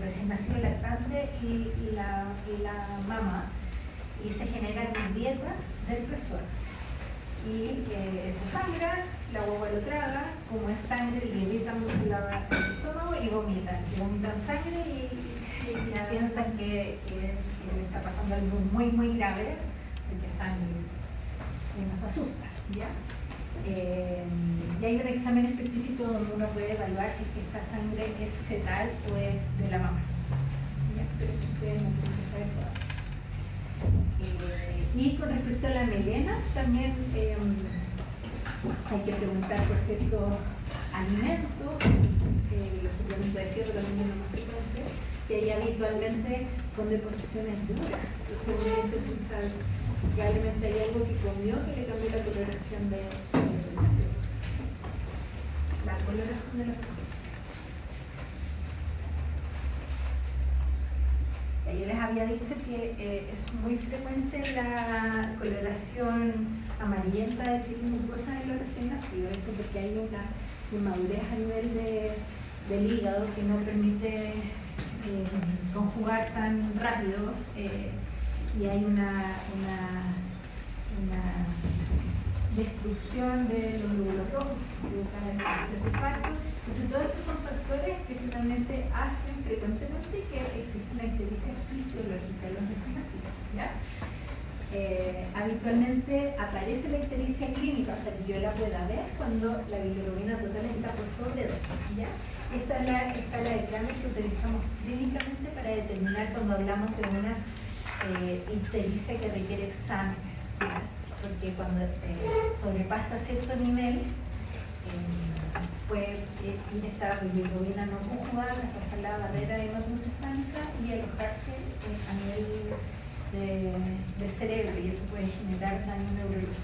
recién nacido lactante y la mama, y se generan grietas del pezón y eso sangra, la guagua lo traga, como es sangre le irrita mucho el estómago y vomitan sangre y piensan que le está pasando algo muy muy grave porque sangre y nos asusta, ¿ya? Y hay un examen específico donde uno puede evaluar si es que esta sangre es fetal o es de la mamá. ¿Ya? Pero ustedes no tienen que saber todavía. Y con respecto a la melena, también hay que preguntar por ciertos alimentos, los suplementos de hierro también es lo más frecuente, que ahí habitualmente son deposiciones duras. Entonces uno dice, probablemente hay algo que comió que le cambió la coloración de la coloración de la deposición. Yo les había dicho que es muy frecuente la coloración amarillenta de piel mucosa en los recién nacidos, eso porque hay una inmadurez a nivel del hígado que no permite conjugar tan rápido y hay una destrucción de los glóbulos rojos provocada en el parto. Entonces todos esos son factores que finalmente hacen frecuentemente que existe una ictericia fisiológica en los recién nacidos, ¿ya? Habitualmente aparece la ictericia clínica, o sea que yo la pueda ver cuando la bilirrubina total está por sobre 2, ¿ya? Esta es la escala de Kramer que utilizamos clínicamente para determinar cuando hablamos de una ictericia que requiere exámenes, ¿ya? Porque cuando sobrepasa cierto nivel, puede ir esta bilirrubina no conjugada, pasar la barrera de hematoencefálica y alojarse a nivel del cerebro, y eso puede generar daño neurológico.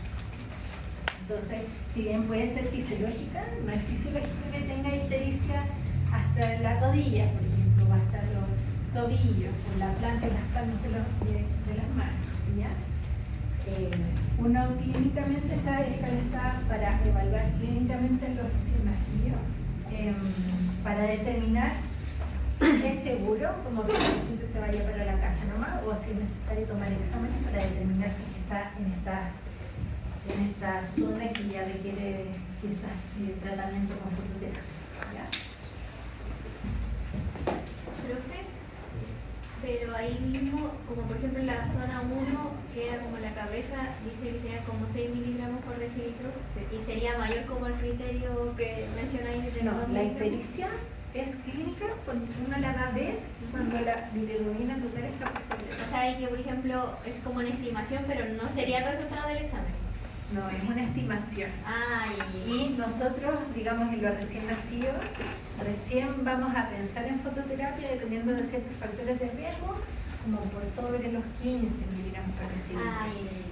Entonces, si bien puede ser fisiológica, no es fisiológica que tenga ictericia hasta la rodilla, por ejemplo, o hasta los tobillos, o la planta y las palmas de las manos, ¿ya? Uno clínicamente está para evaluar clínicamente los recién nacidos, para determinar es seguro, como que el paciente se vaya para la casa nomás, o si es necesario tomar exámenes para determinar si está en esta zona que ya requiere quizás tratamiento con fototerapia, ¿ya?
Pero ahí mismo, como por ejemplo en la zona 1, que era como la cabeza, dice que sería como 6 miligramos por decilitro, y sería mayor como el criterio que mencionáis de
No,
los 2
la
miligramos.
ictericia es clínica cuando uno la va a ver cuando la bilirrubina total está por sobre
O sea, ahí que por ejemplo es como una estimación, pero no sería el resultado del examen.
No, es una estimación.
Y
Y nosotros, digamos, en lo recién nacido, recién vamos a pensar en fototerapia dependiendo de ciertos factores de riesgo, como por sobre los 15 miligramos por decilitro.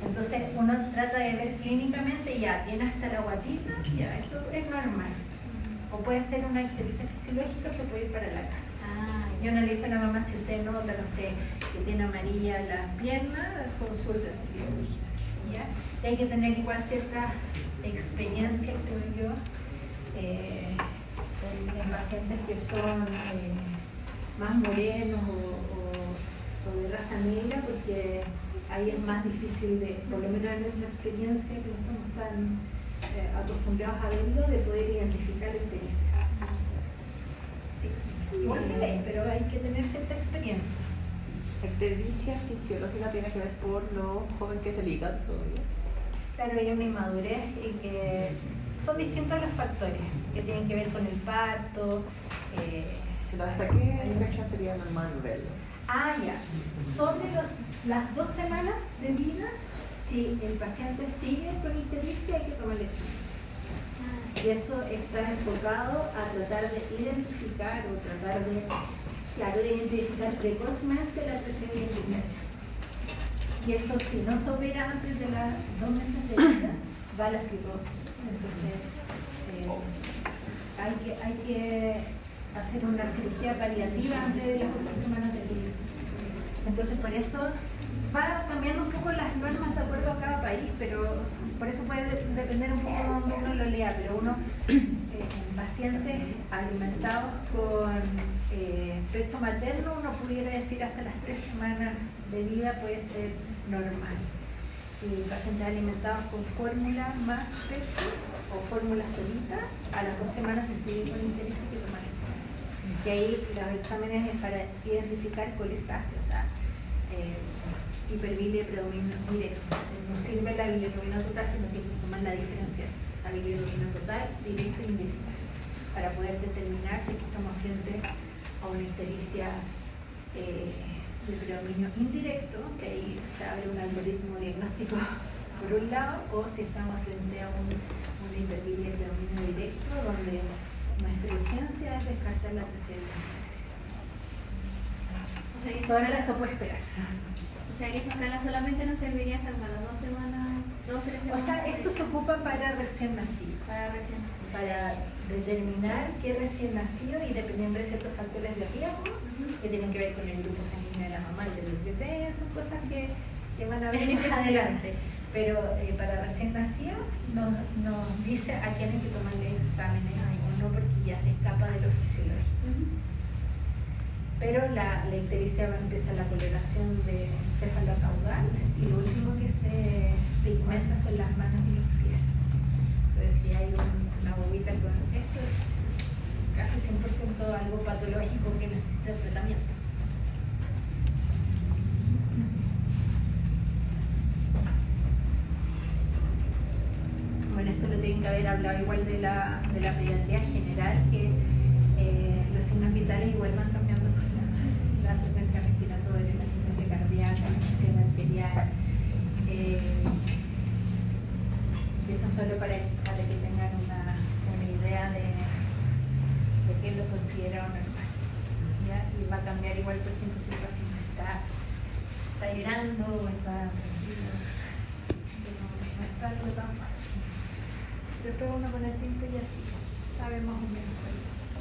Entonces uno trata de ver clínicamente, ya tiene hasta la guatita, ya eso es normal. O puede ser una ictericia fisiológica, se puede ir para la casa. Yo no le dice a la mamá, si usted nota, no sé, que tiene amarilla las piernas, consulta servicio de vigilancia, ¿ya? Y hay que tener igual cierta experiencia, creo yo, en pacientes que son más morenos o de raza negra, porque ahí es más difícil de, por lo menos en nuestra experiencia, que no estamos tan acostumbrados a verlo, de poder identificar la ictericia. Sí. Igual se ve, pero hay que tener cierta experiencia.
La ictericia fisiológica tiene que ver por lo joven que es el hígado todavía.
Claro, hay una inmadurez y que son distintos los factores que tienen que ver con el parto.
Pero ¿hasta qué fecha sería normal verlo?
Ya. Sobre las 2 semanas de vida, si el paciente sigue con ictericia, hay que tomar el examen. Y eso está enfocado a tratar de identificar o tratar de identificar precozmente la TCM primaria. Y eso, si no se opera antes de las 2 meses de vida, va a la cirrosis. Entonces, hay que hacer una cirugía paliativa antes de las 8 semanas de vida. Entonces, por eso va cambiando un poco las normas de acuerdo a cada país, pero por eso puede depender un poco de donde uno lo lea, pero uno, en pacientes alimentados con pecho materno, uno pudiera decir hasta las 3 semanas de vida puede ser normal. Y pacientes alimentados con fórmula más pecho o fórmula solita, a las 2 semanas se sigue con interés que tomar examen. Y ahí los exámenes es para identificar colestasia, o sea, hiperbilia y predominio directo. Entonces no sirve la bilirrubina total, sino que hay que tomar la diferencial, o sea, bilirrubina total, directa e indirecta, para poder determinar si estamos frente a una ictericia de predominio indirecto, que ahí se abre un algoritmo diagnóstico por un lado, o si estamos frente a una hiperbilia de predominio directo, donde nuestra urgencia es descartar la TCM. Todo el resto puede esperar.
O sea que esta escala solamente nos serviría hasta para 2 semanas, 2-3 semanas.
O sea, esto se ocupa para recién nacidos. Para determinar qué recién nacido y dependiendo de ciertos factores de riesgo que tienen que ver con el grupo sanguíneo de la mamá y del bebé, son cosas que van a ver más adelante. Pero para recién nacido nos dice a quién hay que tomarle exámenes o no, porque ya se escapa de lo fisiológico. Pero la ictericia va a empezar la coloración de cefalocaudal y lo último que se pigmenta son las manos y los pies. Entonces, si hay una bobita con esto, es casi 100% algo patológico que necesita tratamiento. Bueno, esto lo tienen que haber hablado igual de la pediatría general, que los signos vitales igual van cambiando con la frecuencia respiratoria, la frecuencia cardíaca, la presión arterial. Eso solo para que tengan una idea de qué es lo considerado normal. ¿Ya? Y va a cambiar igual, por ejemplo, si el paciente está llorando o está tranquilo. No está algo tan fácil. Pero prueba uno con el tiempo y así sabe más o menos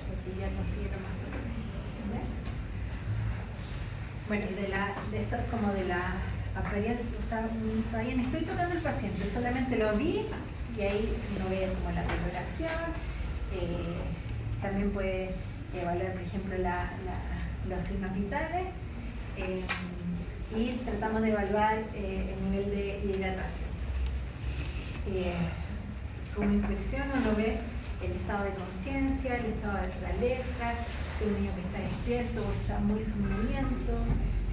porque ya considera más dolores. Bueno, y de eso como de la apariencia, o sea, todavía no estoy tocando el paciente, solamente lo vi y ahí uno ve como la coloración. También puede evaluar, por ejemplo, los signos vitales y tratamos de evaluar el nivel de hidratación. Como inspección uno ve el estado de conciencia, el estado de alerta, si un niño que está despierto o está muy somnoliento,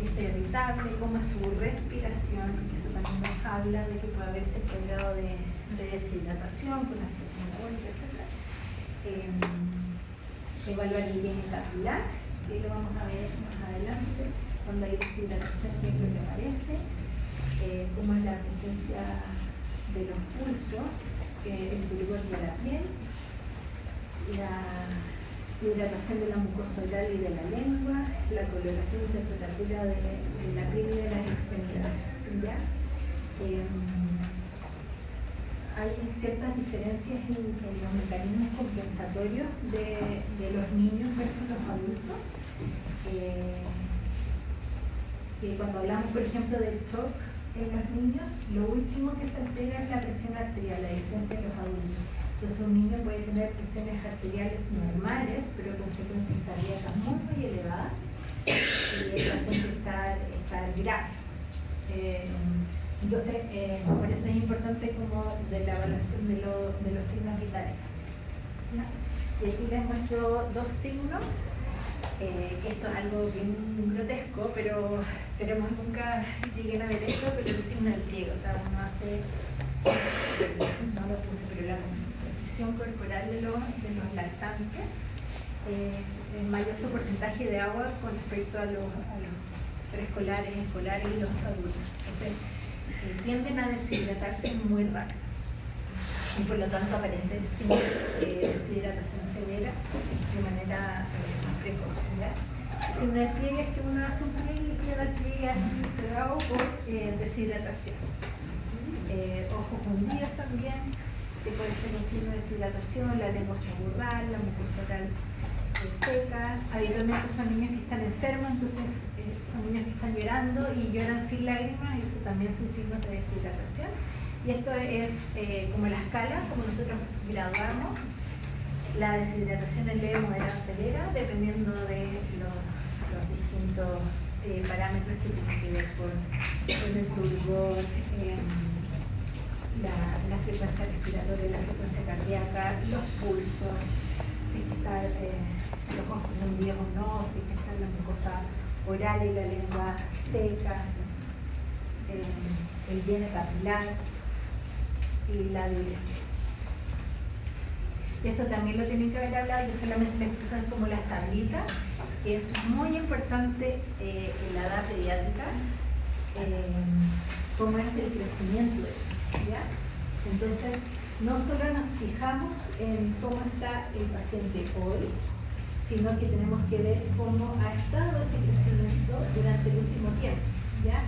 si está irritable, cómo es su respiración, porque eso también nos habla de que puede haber cierto grado de deshidratación con la situación metabólica, etc. Evaluar el bien capilar, que lo vamos a ver más adelante, cuando hay deshidratación, qué es lo que aparece, cómo es la presencia de los pulsos, el turgor de la piel, la hidratación de la mucosa oral y de la lengua, la coloración interpretativa de la piel y de las extremidades. ¿Ya? Hay ciertas diferencias en los mecanismos compensatorios de los niños versus los adultos. Cuando hablamos, por ejemplo, del shock en los niños, lo último que se altera es la presión arterial, a diferencia de los adultos. Entonces un niño puede tener presiones arteriales normales, pero con frecuencias cardíacas muy elevadas, y el paciente está grave. Entonces, por eso es importante como de la evaluación de los signos vitales. ¿Ya? Y aquí les muestro dos signos. Esto es algo bien grotesco, pero esperemos nunca lleguen a ver esto, pero el signo del pliegue, o sea, uno hace, no lo puse, pero la composición corporal de los lactantes es mayor su porcentaje de agua con respecto a los preescolares, escolares y los adultos. Entonces, tienden a deshidratarse muy rápido y por lo tanto aparecen signos de deshidratación severa de manera más precoz. El signo del pliegue es que uno hace un pliegue y queda el pliegue así pegado por deshidratación. Ojos hundidos también, que puede ser un signo de deshidratación, la lengua seborral, la mucosa oral seca. Habitualmente son niños que están enfermos, entonces son niños que están llorando y lloran sin lágrimas, y eso también son signos de deshidratación. Y esto es como la escala, como nosotros graduamos la deshidratación en leve, moderada, severa, dependiendo de los distintos parámetros que tienen que ver con el turgor, la frecuencia respiratoria, la frecuencia cardíaca, los pulsos, si está los ojos hundidos o no, si está la mucosa oral y la lengua seca, el lleno capilar y la diuresis. Esto también lo tienen que haber hablado, yo solamente les puse como las tablitas, que es muy importante en la edad pediátrica, cómo es el crecimiento de ellos, ¿ya? Entonces, no solo nos fijamos en cómo está el paciente hoy, sino que tenemos que ver cómo ha estado ese crecimiento durante el último tiempo, ¿ya?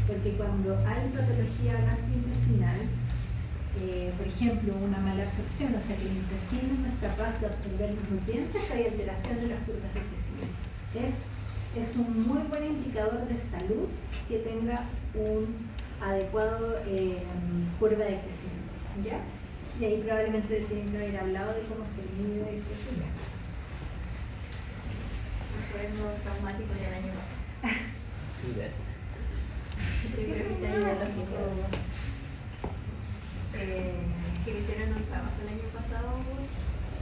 Porque cuando hay patología gastrointestinal, por ejemplo, una mala absorción, o sea que el intestino no es capaz de absorber los nutrientes, hay alteración de las curvas de crecimiento. Es un muy buen indicador de salud que tenga un adecuado curva de crecimiento, ¿ya? Y ahí probablemente tienen que haber hablado de cómo se mide y se estudia.
Fue muy traumático del año pasado. Que me hicieron un trabajo el año pasado,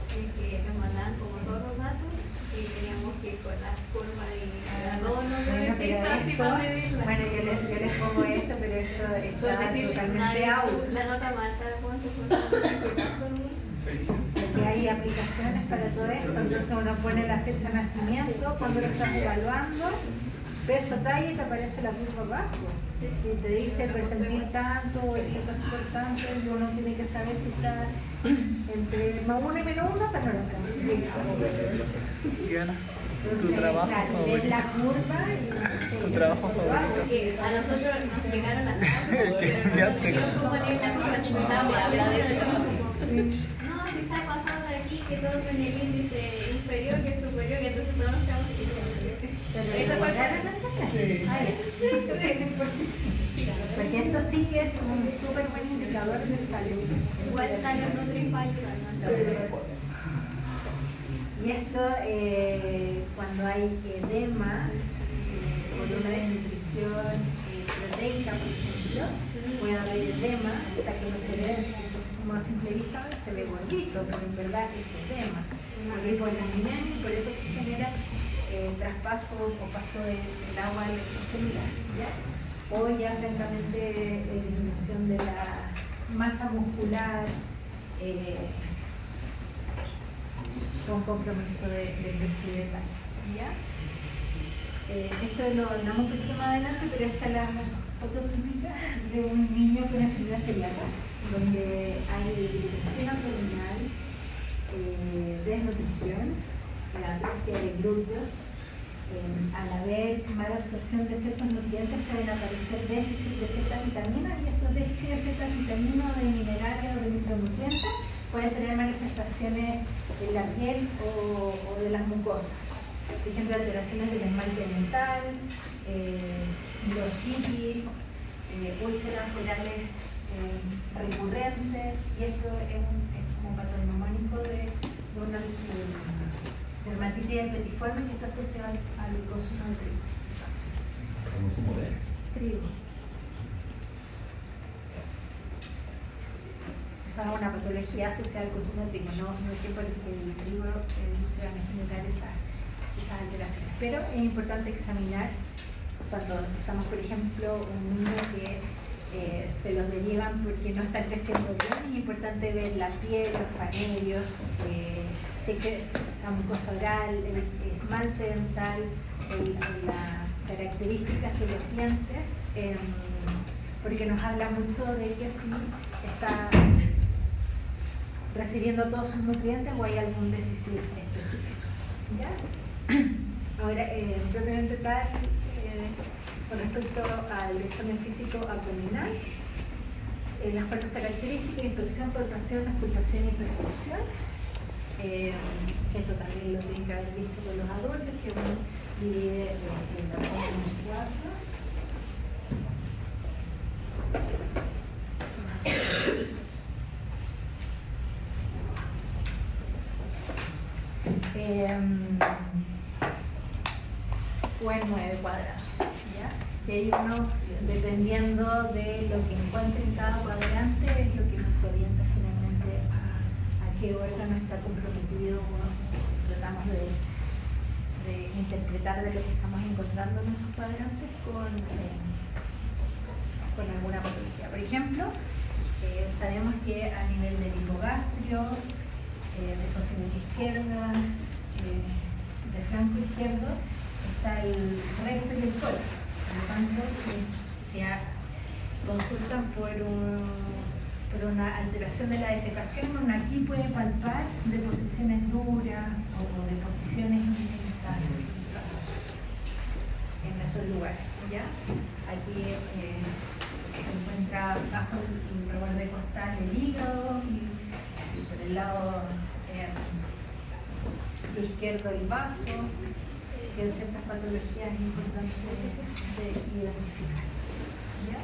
que nos mandaban como todos los datos y teníamos que ir con las curvas y todos los distintas y para medirlas.
Bueno, yo les pongo esto, pero esto está totalmente out.
La nota más alta, ¿cuánto fue?
Porque hay aplicaciones para todo esto, entonces uno pone la fecha de nacimiento, cuando lo estás evaluando, peso, talla y te aparece la curva abajo. Y te dice el percentil tanto o el Z por tanto, y uno tiene que saber si está entre más 1 y menos 1, pero no lo alcanza.
Diana, tu
Entonces,
trabajo
claro, ves
favorito.
la curva y
Tu trabajo favorito.
Porque a nosotros nos llegaron las datos,
El que ya te
pero cómo leer la curva, estábamos hablando de eso. No, si está pasando de aquí, que todo en el índice inferior y el superior, y entonces todos estamos eso fue
porque esto sí que es un súper buen indicador de salud.
igual están los Nutri para ayudar.
Y esto, cuando hay edema, por una desnutrición proteica, por ejemplo, puede haber edema, o sea que no se ve, como a simple vista, se ve gordito, pero en verdad es edema. Por hipoanemia, y por eso se genera traspaso o paso del agua electrocelular, ¿ya? O ya francamente disminución de la masa muscular con compromiso de peso y de talla, ¿ya? Esto lo hablamos un poquito más adelante, pero esta es la foto típica de un niño con enfermedad celíaca, donde hay distensión abdominal, desnutrición, atrofia de glúteos. Al haber mala absorción de ciertos nutrientes pueden aparecer déficits de ciertas vitaminas, y esos déficits de ciertas vitaminas o de minerales o de micronutrientes pueden tener manifestaciones en la piel o de las mucosas. Por ejemplo, alteraciones del esmalte dental, glositis, úlceras orales recurrentes, y esto es como patognomónico de una dermatitis herpetiforme que está asociada al consumo de trigo.
¿Consumo de?
Trigo. O sea, una patología asociada al consumo de trigo, no es que por el trigo se van a generar esas alteraciones. Pero es importante examinar cuando estamos, por ejemplo, un niño que se los derivan porque no está creciendo bien. Es importante ver la piel, los fanerios, la mucosa oral, el esmalte dental, las características de los dientes, porque nos habla mucho de que si está recibiendo todos sus nutrientes o hay algún déficit específico, ¿ya? Ahora, propiamente tal, con respecto al examen físico abdominal, las cuatro características: inspección, palpación, auscultación y percusión. Esto también lo tienen que haber visto con los adultos, que uno divide la forma en cuatro. O en 9 cuadrados, ¿ya? Y ahí uno, dependiendo de lo que encuentre en cada cuadrante, es lo que nos orienta finalmente a qué órgano está comprometido, o tratamos de interpretar de lo que estamos encontrando en esos cuadrantes con alguna patología. Por ejemplo, sabemos que a nivel del hipogastrio, de fosilia izquierda, de flanco izquierdo, está el recto y el colon. Por lo tanto, si consultan por una alteración de la defecación, uno aquí puede palpar deposiciones duras o deposiciones en esos lugares, ¿ya? Aquí se encuentra bajo el reborde costal el hígado, y por el lado izquierdo el vaso, que en ciertas patologías es importante de identificar, ¿ya?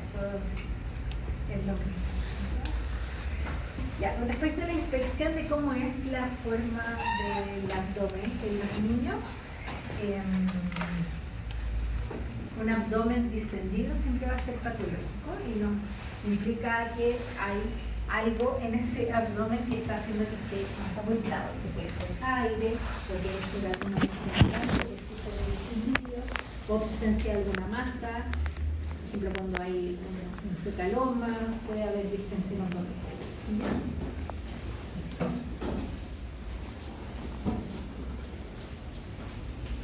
Eso es lo mismo. Ya, con respecto a la inspección de cómo es la forma del abdomen en los niños, un abdomen distendido siempre va a ser patológico y nos implica que hay algo en ese abdomen que está haciendo que esté más abultado, que puede ser aire, puede ser alguna distensión, o presencia de alguna masa. Por ejemplo, cuando hay un fecaloma, puede haber distensión abdominal.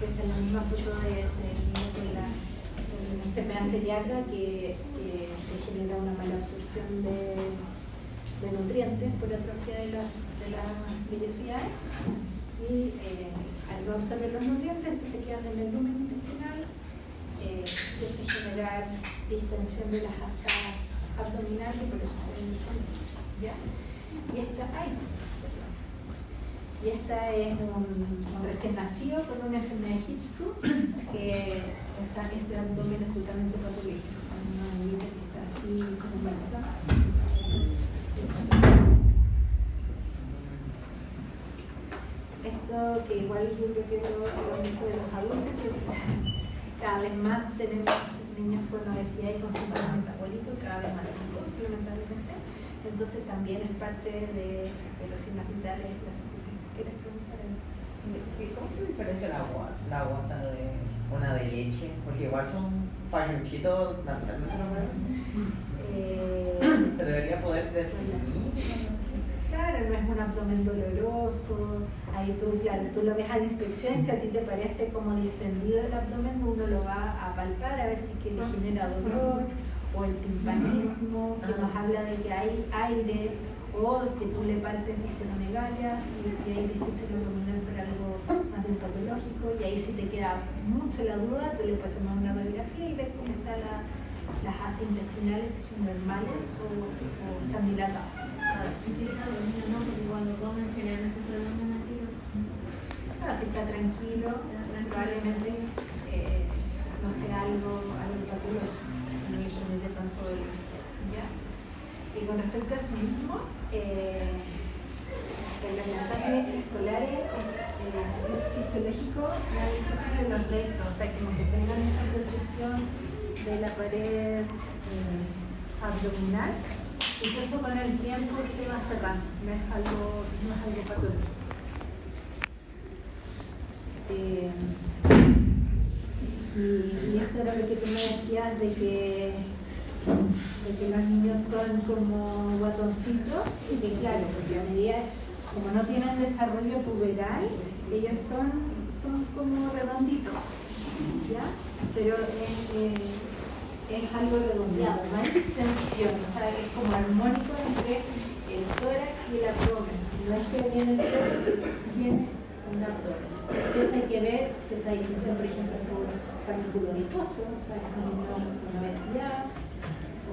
Esa es la misma foto de la enfermedad celíaca, que se genera una mala absorción de nutrientes por atrofia de las vellosidades, y al no absorber los nutrientes, entonces quedan en el lumen intestinal, que se genera distensión de las asas abdominales, por eso se ven ¿ya? Y esta es un recién nacido con una enfermedad de Hitchcock, que este abdomen es totalmente patológico, o sea, una niña que está así como embarazada. Esto que igual yo creo que lo mismo de los adultos, que cada vez más tenemos niños con obesidad y con síndrome metabólico, cada vez más chicos, lamentablemente. Entonces también es parte de los signos vitales. ¿Quieres preguntar?
Sí, ¿cómo se diferencia la guata de una de leche? Porque igual son falluchitos naturalmente los se debería poder definir.
Claro, no es un abdomen doloroso, ahí tú, claro, tú lo ves a la inspección, si a ti te parece como distendido el abdomen, uno lo va a palpar a ver si que le genera dolor, o el timpanismo, que nos habla de que hay aire, o que tú le palpes visceromegalia y hay disfunción abdominal por algo más bien patológico, y ahí si te queda mucho la duda, tú le puedes tomar una radiografía y ver cómo están las asas intestinales, si son normales o están dilatadas.
Y si está dormido, no, porque cuando comen generalmente se duermen al tiro.
Claro, si está tranquilo, probablemente no sea algo patológico, no le genere tanto dolor. ¿Ya? Y con respecto a eso mismo, en los mensajes escolares es fisiológico la distancia de los rectos, o sea, que como que tengan esa protrusión de la pared abdominal, y que eso con el tiempo se va cerrando, no es algo patológico. Y eso era lo que tú me decías de que los niños son como guatoncitos, y que claro, porque a medida, como no tienen desarrollo puberal, ellos son como redonditos, ¿ya? Pero es algo redondeado, no hay distensión, o sea, es como armónico entre el tórax y el abdomen. No es que viene el tórax, viene un abdomen. Eso hay que ver si esa distinción, por ejemplo, es por cálculo adiposo, o sea, es como una obesidad,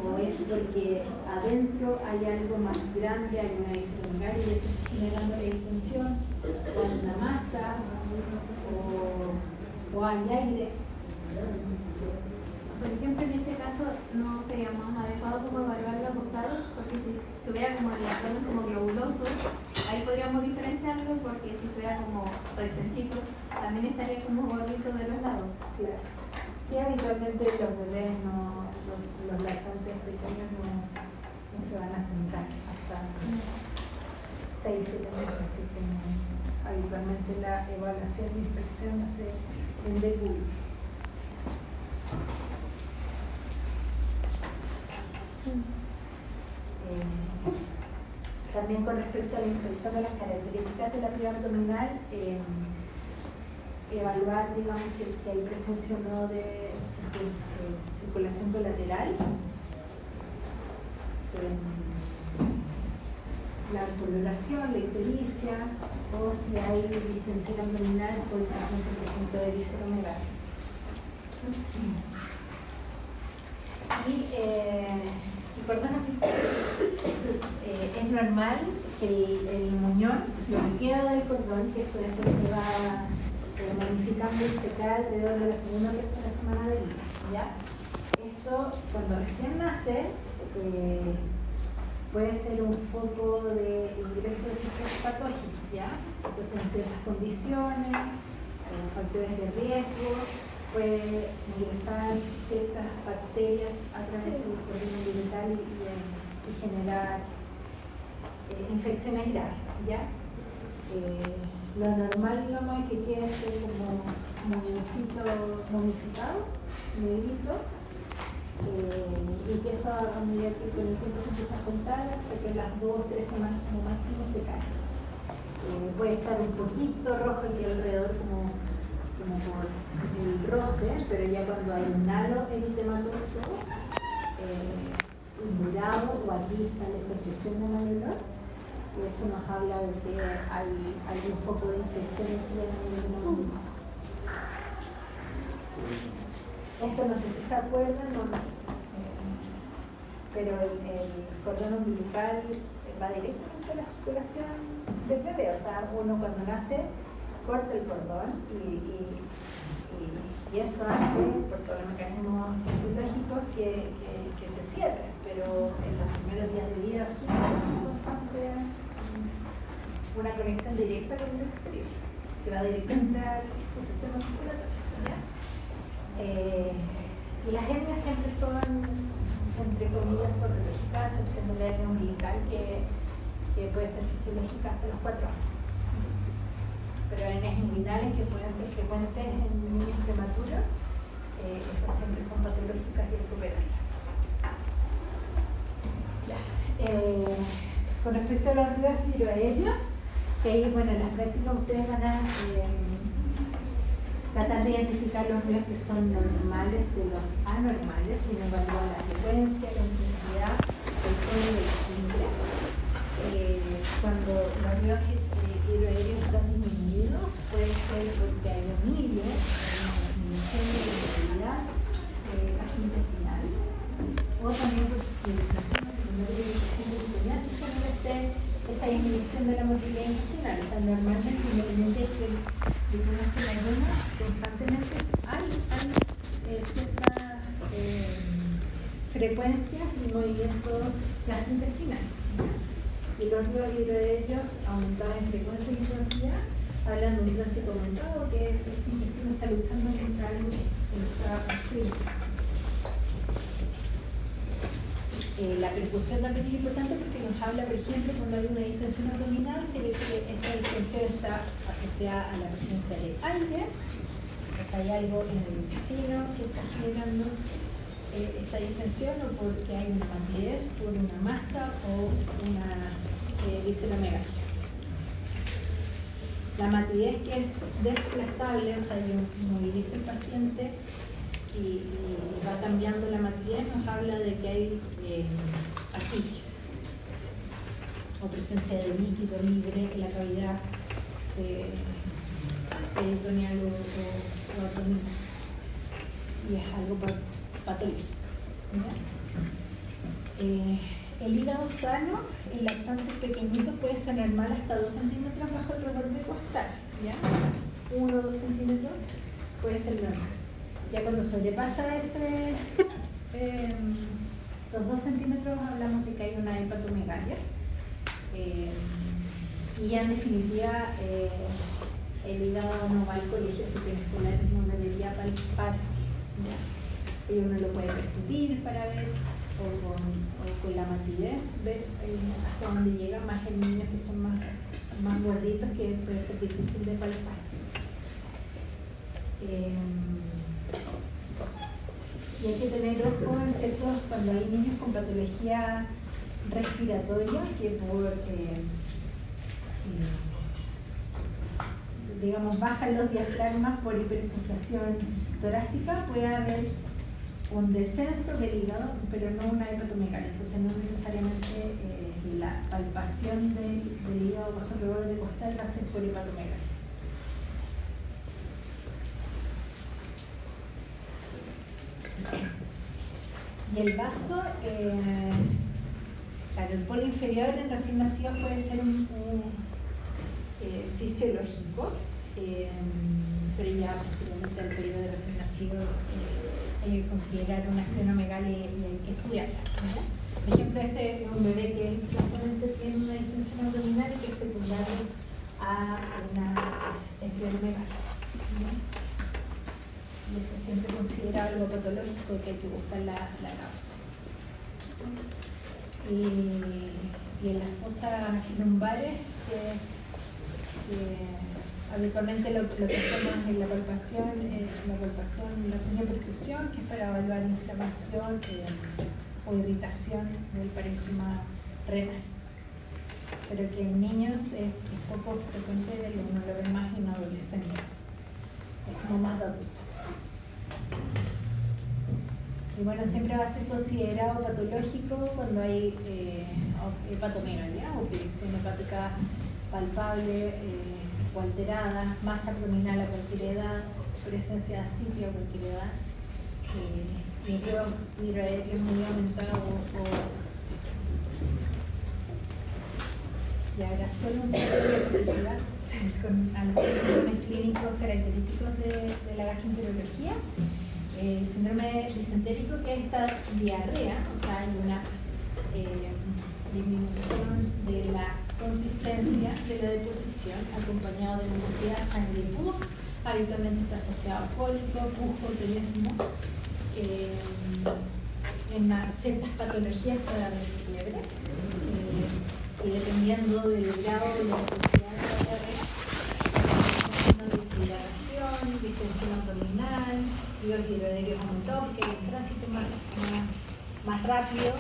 o es porque adentro hay algo más grande, hay una visceromegalia y eso está generando la distinción, o hay una masa, o hay aire.
Por ejemplo, en este caso no sería más adecuado como evaluar los costados, porque si estuviera como el abdomen como globuloso, ahí podríamos diferenciarlo, porque si estuviera como rechonchito, también estaría como gordito de los lados.
Claro. Sí, habitualmente los bebés, los lactantes pequeños no se van a sentar hasta 6-7 meses, así que habitualmente la evaluación de inspección hace en decúbito. También con respecto a la inspección de las características de la vía abdominal, evaluar, digamos, que si hay presencia o no de circulación colateral, la coloración, la ictericia, o si hay distensión abdominal por presencia, por ejemplo, de visceromegalia. Y cordón es normal que el muñón, lo que queda del cordón, que eso después se va modificando y se cae alrededor de la segunda o tercera semana de vida, ¿ya? Esto, cuando recién nace, puede ser un foco de ingreso de sitios patógenos, ¿ya? Entonces, en ciertas condiciones, factores de riesgo, puede ingresar ciertas bacterias a través del cordón umbilical y generar infecciones graves, ¿ya? Lo normal, digamos, es que quede como muñoncito momificado, negrito, y que eso a medida que con el tiempo se empieza a soltar, hasta que las 2 o 3 semanas como máximo se cae. Puede estar un poquito rojo aquí alrededor como por el roce, pero ya cuando hay un halo eritematoso, morado, o aquí sale esa expresión de mayor, eso nos habla de que hay algún foco de infección en el neumático. Esto no sé si se acuerdan o no, pero el cordón umbilical va directamente a la circulación del bebé, o sea, uno cuando nace corta el cordón y eso hace, por todos los mecanismos fisiológicos, que se cierre, pero en los primeros días de vida sí es constante una conexión directa con el exterior, que va directamente a su sistema circulatorio, ¿ya? Y las hernias siempre son, entre comillas, patológicas, a excepción de la hernia umbilical, que puede ser fisiológica hasta los 4 años. pero hernias inguinales que pueden ser frecuentes en niños prematuros, esas siempre son patológicas y hay que operarlas. Con respecto a los ríos hidroaéreos, que ahí, bueno, en las prácticas ustedes van a tratar de identificar los ríos que son normales de los anormales, uno evalúa la frecuencia, la intensidad, el tono y el timbre. Cuando los ríos hidroaéreos están disminuidos, puede ser porque hay humilde, una disminución de la movilidad gastrointestinal, o también por utilización secundaria de disminución de glucosidad, si se esta disminución de la motilidad intestinal. O sea, normalmente, independiente de que conozcan algunos, constantemente hay cierta frecuencia y movimiento gastrointestinal. Y los ríos hidroaéreos aumentados en frecuencia y intensidad hablan de un tránsito aumentado que ese intestino está luchando contra algo que está obstruido. La percusión también es importante porque nos habla, por ejemplo, cuando hay una distensión abdominal, se ve que esta distensión está asociada a la presencia de aire, o sea, hay algo en el intestino que está generando esta distensión, o porque hay una matidez por una masa o una visceromegalia. La matidez que es desplazable, o sea, moviliza el paciente y va cambiando la matidez, nos habla de que hay ascitis o presencia de líquido libre en la cavidad peritoneal o abdominal, y es algo patológico. El hígado sano en lactantes pequeñitos puede ser normal hasta 2 centímetros bajo el reborde costal, ¿ya? 1 o 2 centímetros puede ser normal. Ya cuando sobrepasa los 2 centímetros hablamos de que hay una hepatomegalia. Y ya en definitiva el hígado no va al colegio, así que en escolar no debería palparse. Y uno lo puede percutir para ver, o con la matidez, ver hasta dónde llega, más en niños que son más gorditos, que puede ser difícil de palpar. Y hay que tener ojo en ciertos, cuando hay niños con patología respiratoria, que por digamos bajan los diafragmas por hiperinsuflación torácica, puede haber un descenso del hígado, pero no una hepatomegalia. Entonces no necesariamente la palpación del hígado bajo el reborde costal va a ser por hepatomegalia. Y el vaso, claro, el polo inferior en recién nacidos puede ser un fisiológico, pero ya posteriormente al periodo de recién nacido hay que considerar una esplenomegalia y hay que estudiarla. Por ejemplo, este es un bebé que justamente tiene una distensión abdominal y que es secundario a una esplenomegalia. Y eso siempre considera algo patológico que hay que buscar la causa. Y en las fosas lumbares, habitualmente lo que hacemos es la palpación, la percusión, que es para evaluar inflamación o irritación del parénquima renal. Pero que en niños es poco frecuente, uno lo ve más en adolescentes, es como más de adultos. Y bueno, siempre va a ser considerado patológico cuando hay hepatomegalia o proyección hepática palpable o alterada, masa abdominal a cualquier edad, presencia de ascitia a cualquier edad, y el río hidroaéreo es muy aumentado y ahora solo un poco de diapositivas con algunos síntomas clínicos característicos de la gastroenterología. Síndrome disentérico, que es esta diarrea, o sea, hay una disminución de la consistencia de la deposición acompañado de mucosidad, sangre pus, habitualmente está asociado a cólico, pujo, tenesmo. En ciertas patologías puede haber fiebre, y dependiendo del grado de la intensidad de la diarrea, distensión abdominal, fluidos hidroderios aumentados, porque hay un tránsito más rápido,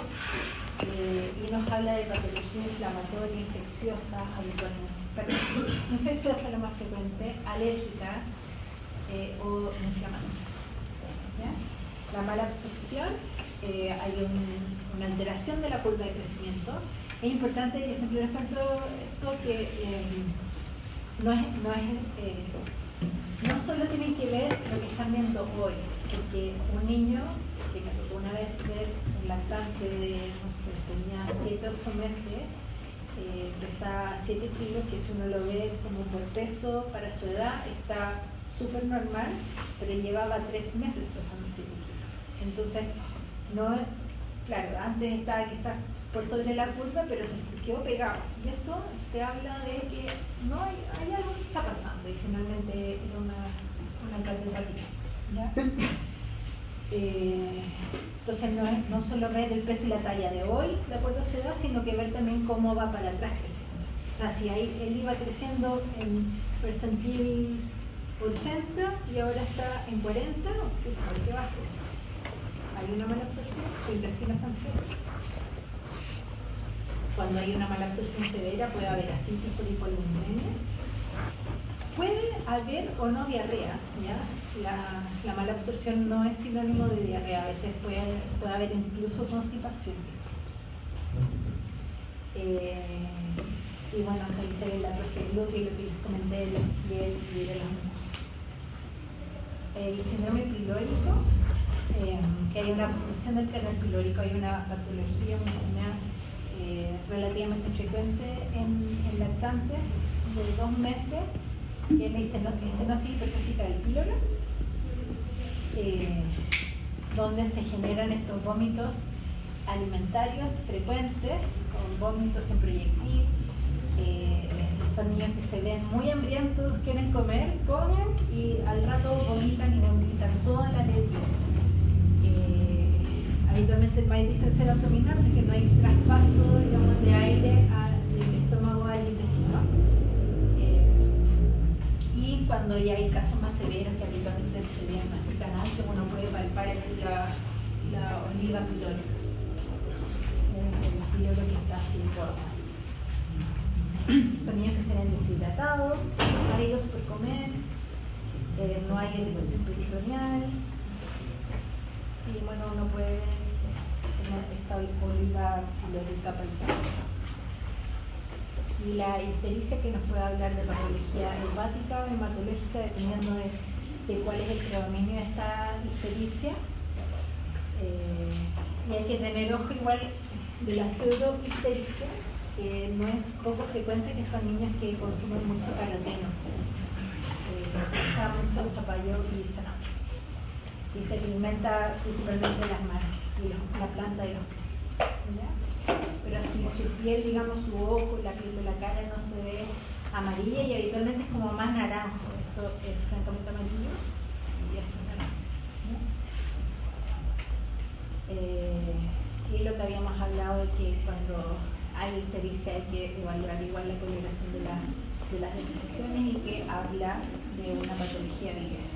y nos habla de patología inflamatoria, infecciosa, habitualmente. Infecciosa lo más frecuente, alérgica o inflamatoria. ¿Ya? La mala absorción, hay una alteración de la curva de crecimiento. Es importante, yo siempre les cuento esto, que no solo tienen que ver lo que están viendo hoy, porque un niño que me tocó una vez ver un lactante de, no sé, tenía 7 o 8 meses, pesaba 7 kilos, que si uno lo ve como por peso para su edad está súper normal, pero llevaba 3 meses pesando 7 kilos. Entonces, claro, antes estaba quizás por sobre la curva, pero se quedó pegado. Y eso te habla de que no hay algo que está pasando, y finalmente era una cardiopatía. ¿Ya? Entonces no solo ver el peso y la talla de hoy, de acuerdo a su edad, sino que ver también cómo va para atrás creciendo. O sea, si él iba creciendo en percentil 80 y ahora está en 40, ¿por qué bajo? Hay una mala absorción, su intestino está enfermo. Cuando hay una mala absorción severa puede haber asitis por hipolinemia. Puede haber o no diarrea, ¿ya? La mala absorción no es sinónimo de diarrea, a veces puede haber incluso constipación. Y bueno, ahí se ve la atrofia glútea y lo que les comenté de los pies y de las manos. El síndrome pilórico, que hay una obstrucción del canal pilórico, hay una patología, una enfermedad relativamente frecuente en lactantes de 2 meses, que es la estenosis hipertrófica del píloro, donde se generan estos vómitos alimentarios frecuentes, con vómitos en proyectil. Son niños que se ven muy hambrientos, quieren comer, comen y al rato vomitan y vomitan toda la leche. Habitualmente no hay distensión abdominal porque no hay traspaso, digamos, de aire del estómago al intestino. Y cuando ya hay casos más severos que habitualmente se ven en nuestro canal, que uno puede palpar la oliva pilórica. El píloro que está así gordo. Son niños que se ven deshidratados, ávidos por comer, no hay irritación peritoneal, y bueno, uno puede tener esta oliva pilórica palpable. Y la ictericia, que nos puede hablar de patología hepática o hematológica, dependiendo de cuál es el predominio de esta ictericia. Y hay que tener ojo igual de la pseudoictericia, que no es poco frecuente, que son niños que consumen mucho caroteno, usan mucho zapallo y zanahoria, y se alimenta principalmente las manos y la planta de los pies, ¿ya? Pero si su piel, digamos, su ojo, la piel de la cara no se ve amarilla, y habitualmente es como más naranjo, esto es francamente amarillo y esto es naranjo, ¿ya? Y lo que habíamos hablado de que cuando hay ictericia hay que evaluar igual la coloración de las deposiciones, y que habla de una patología biliar.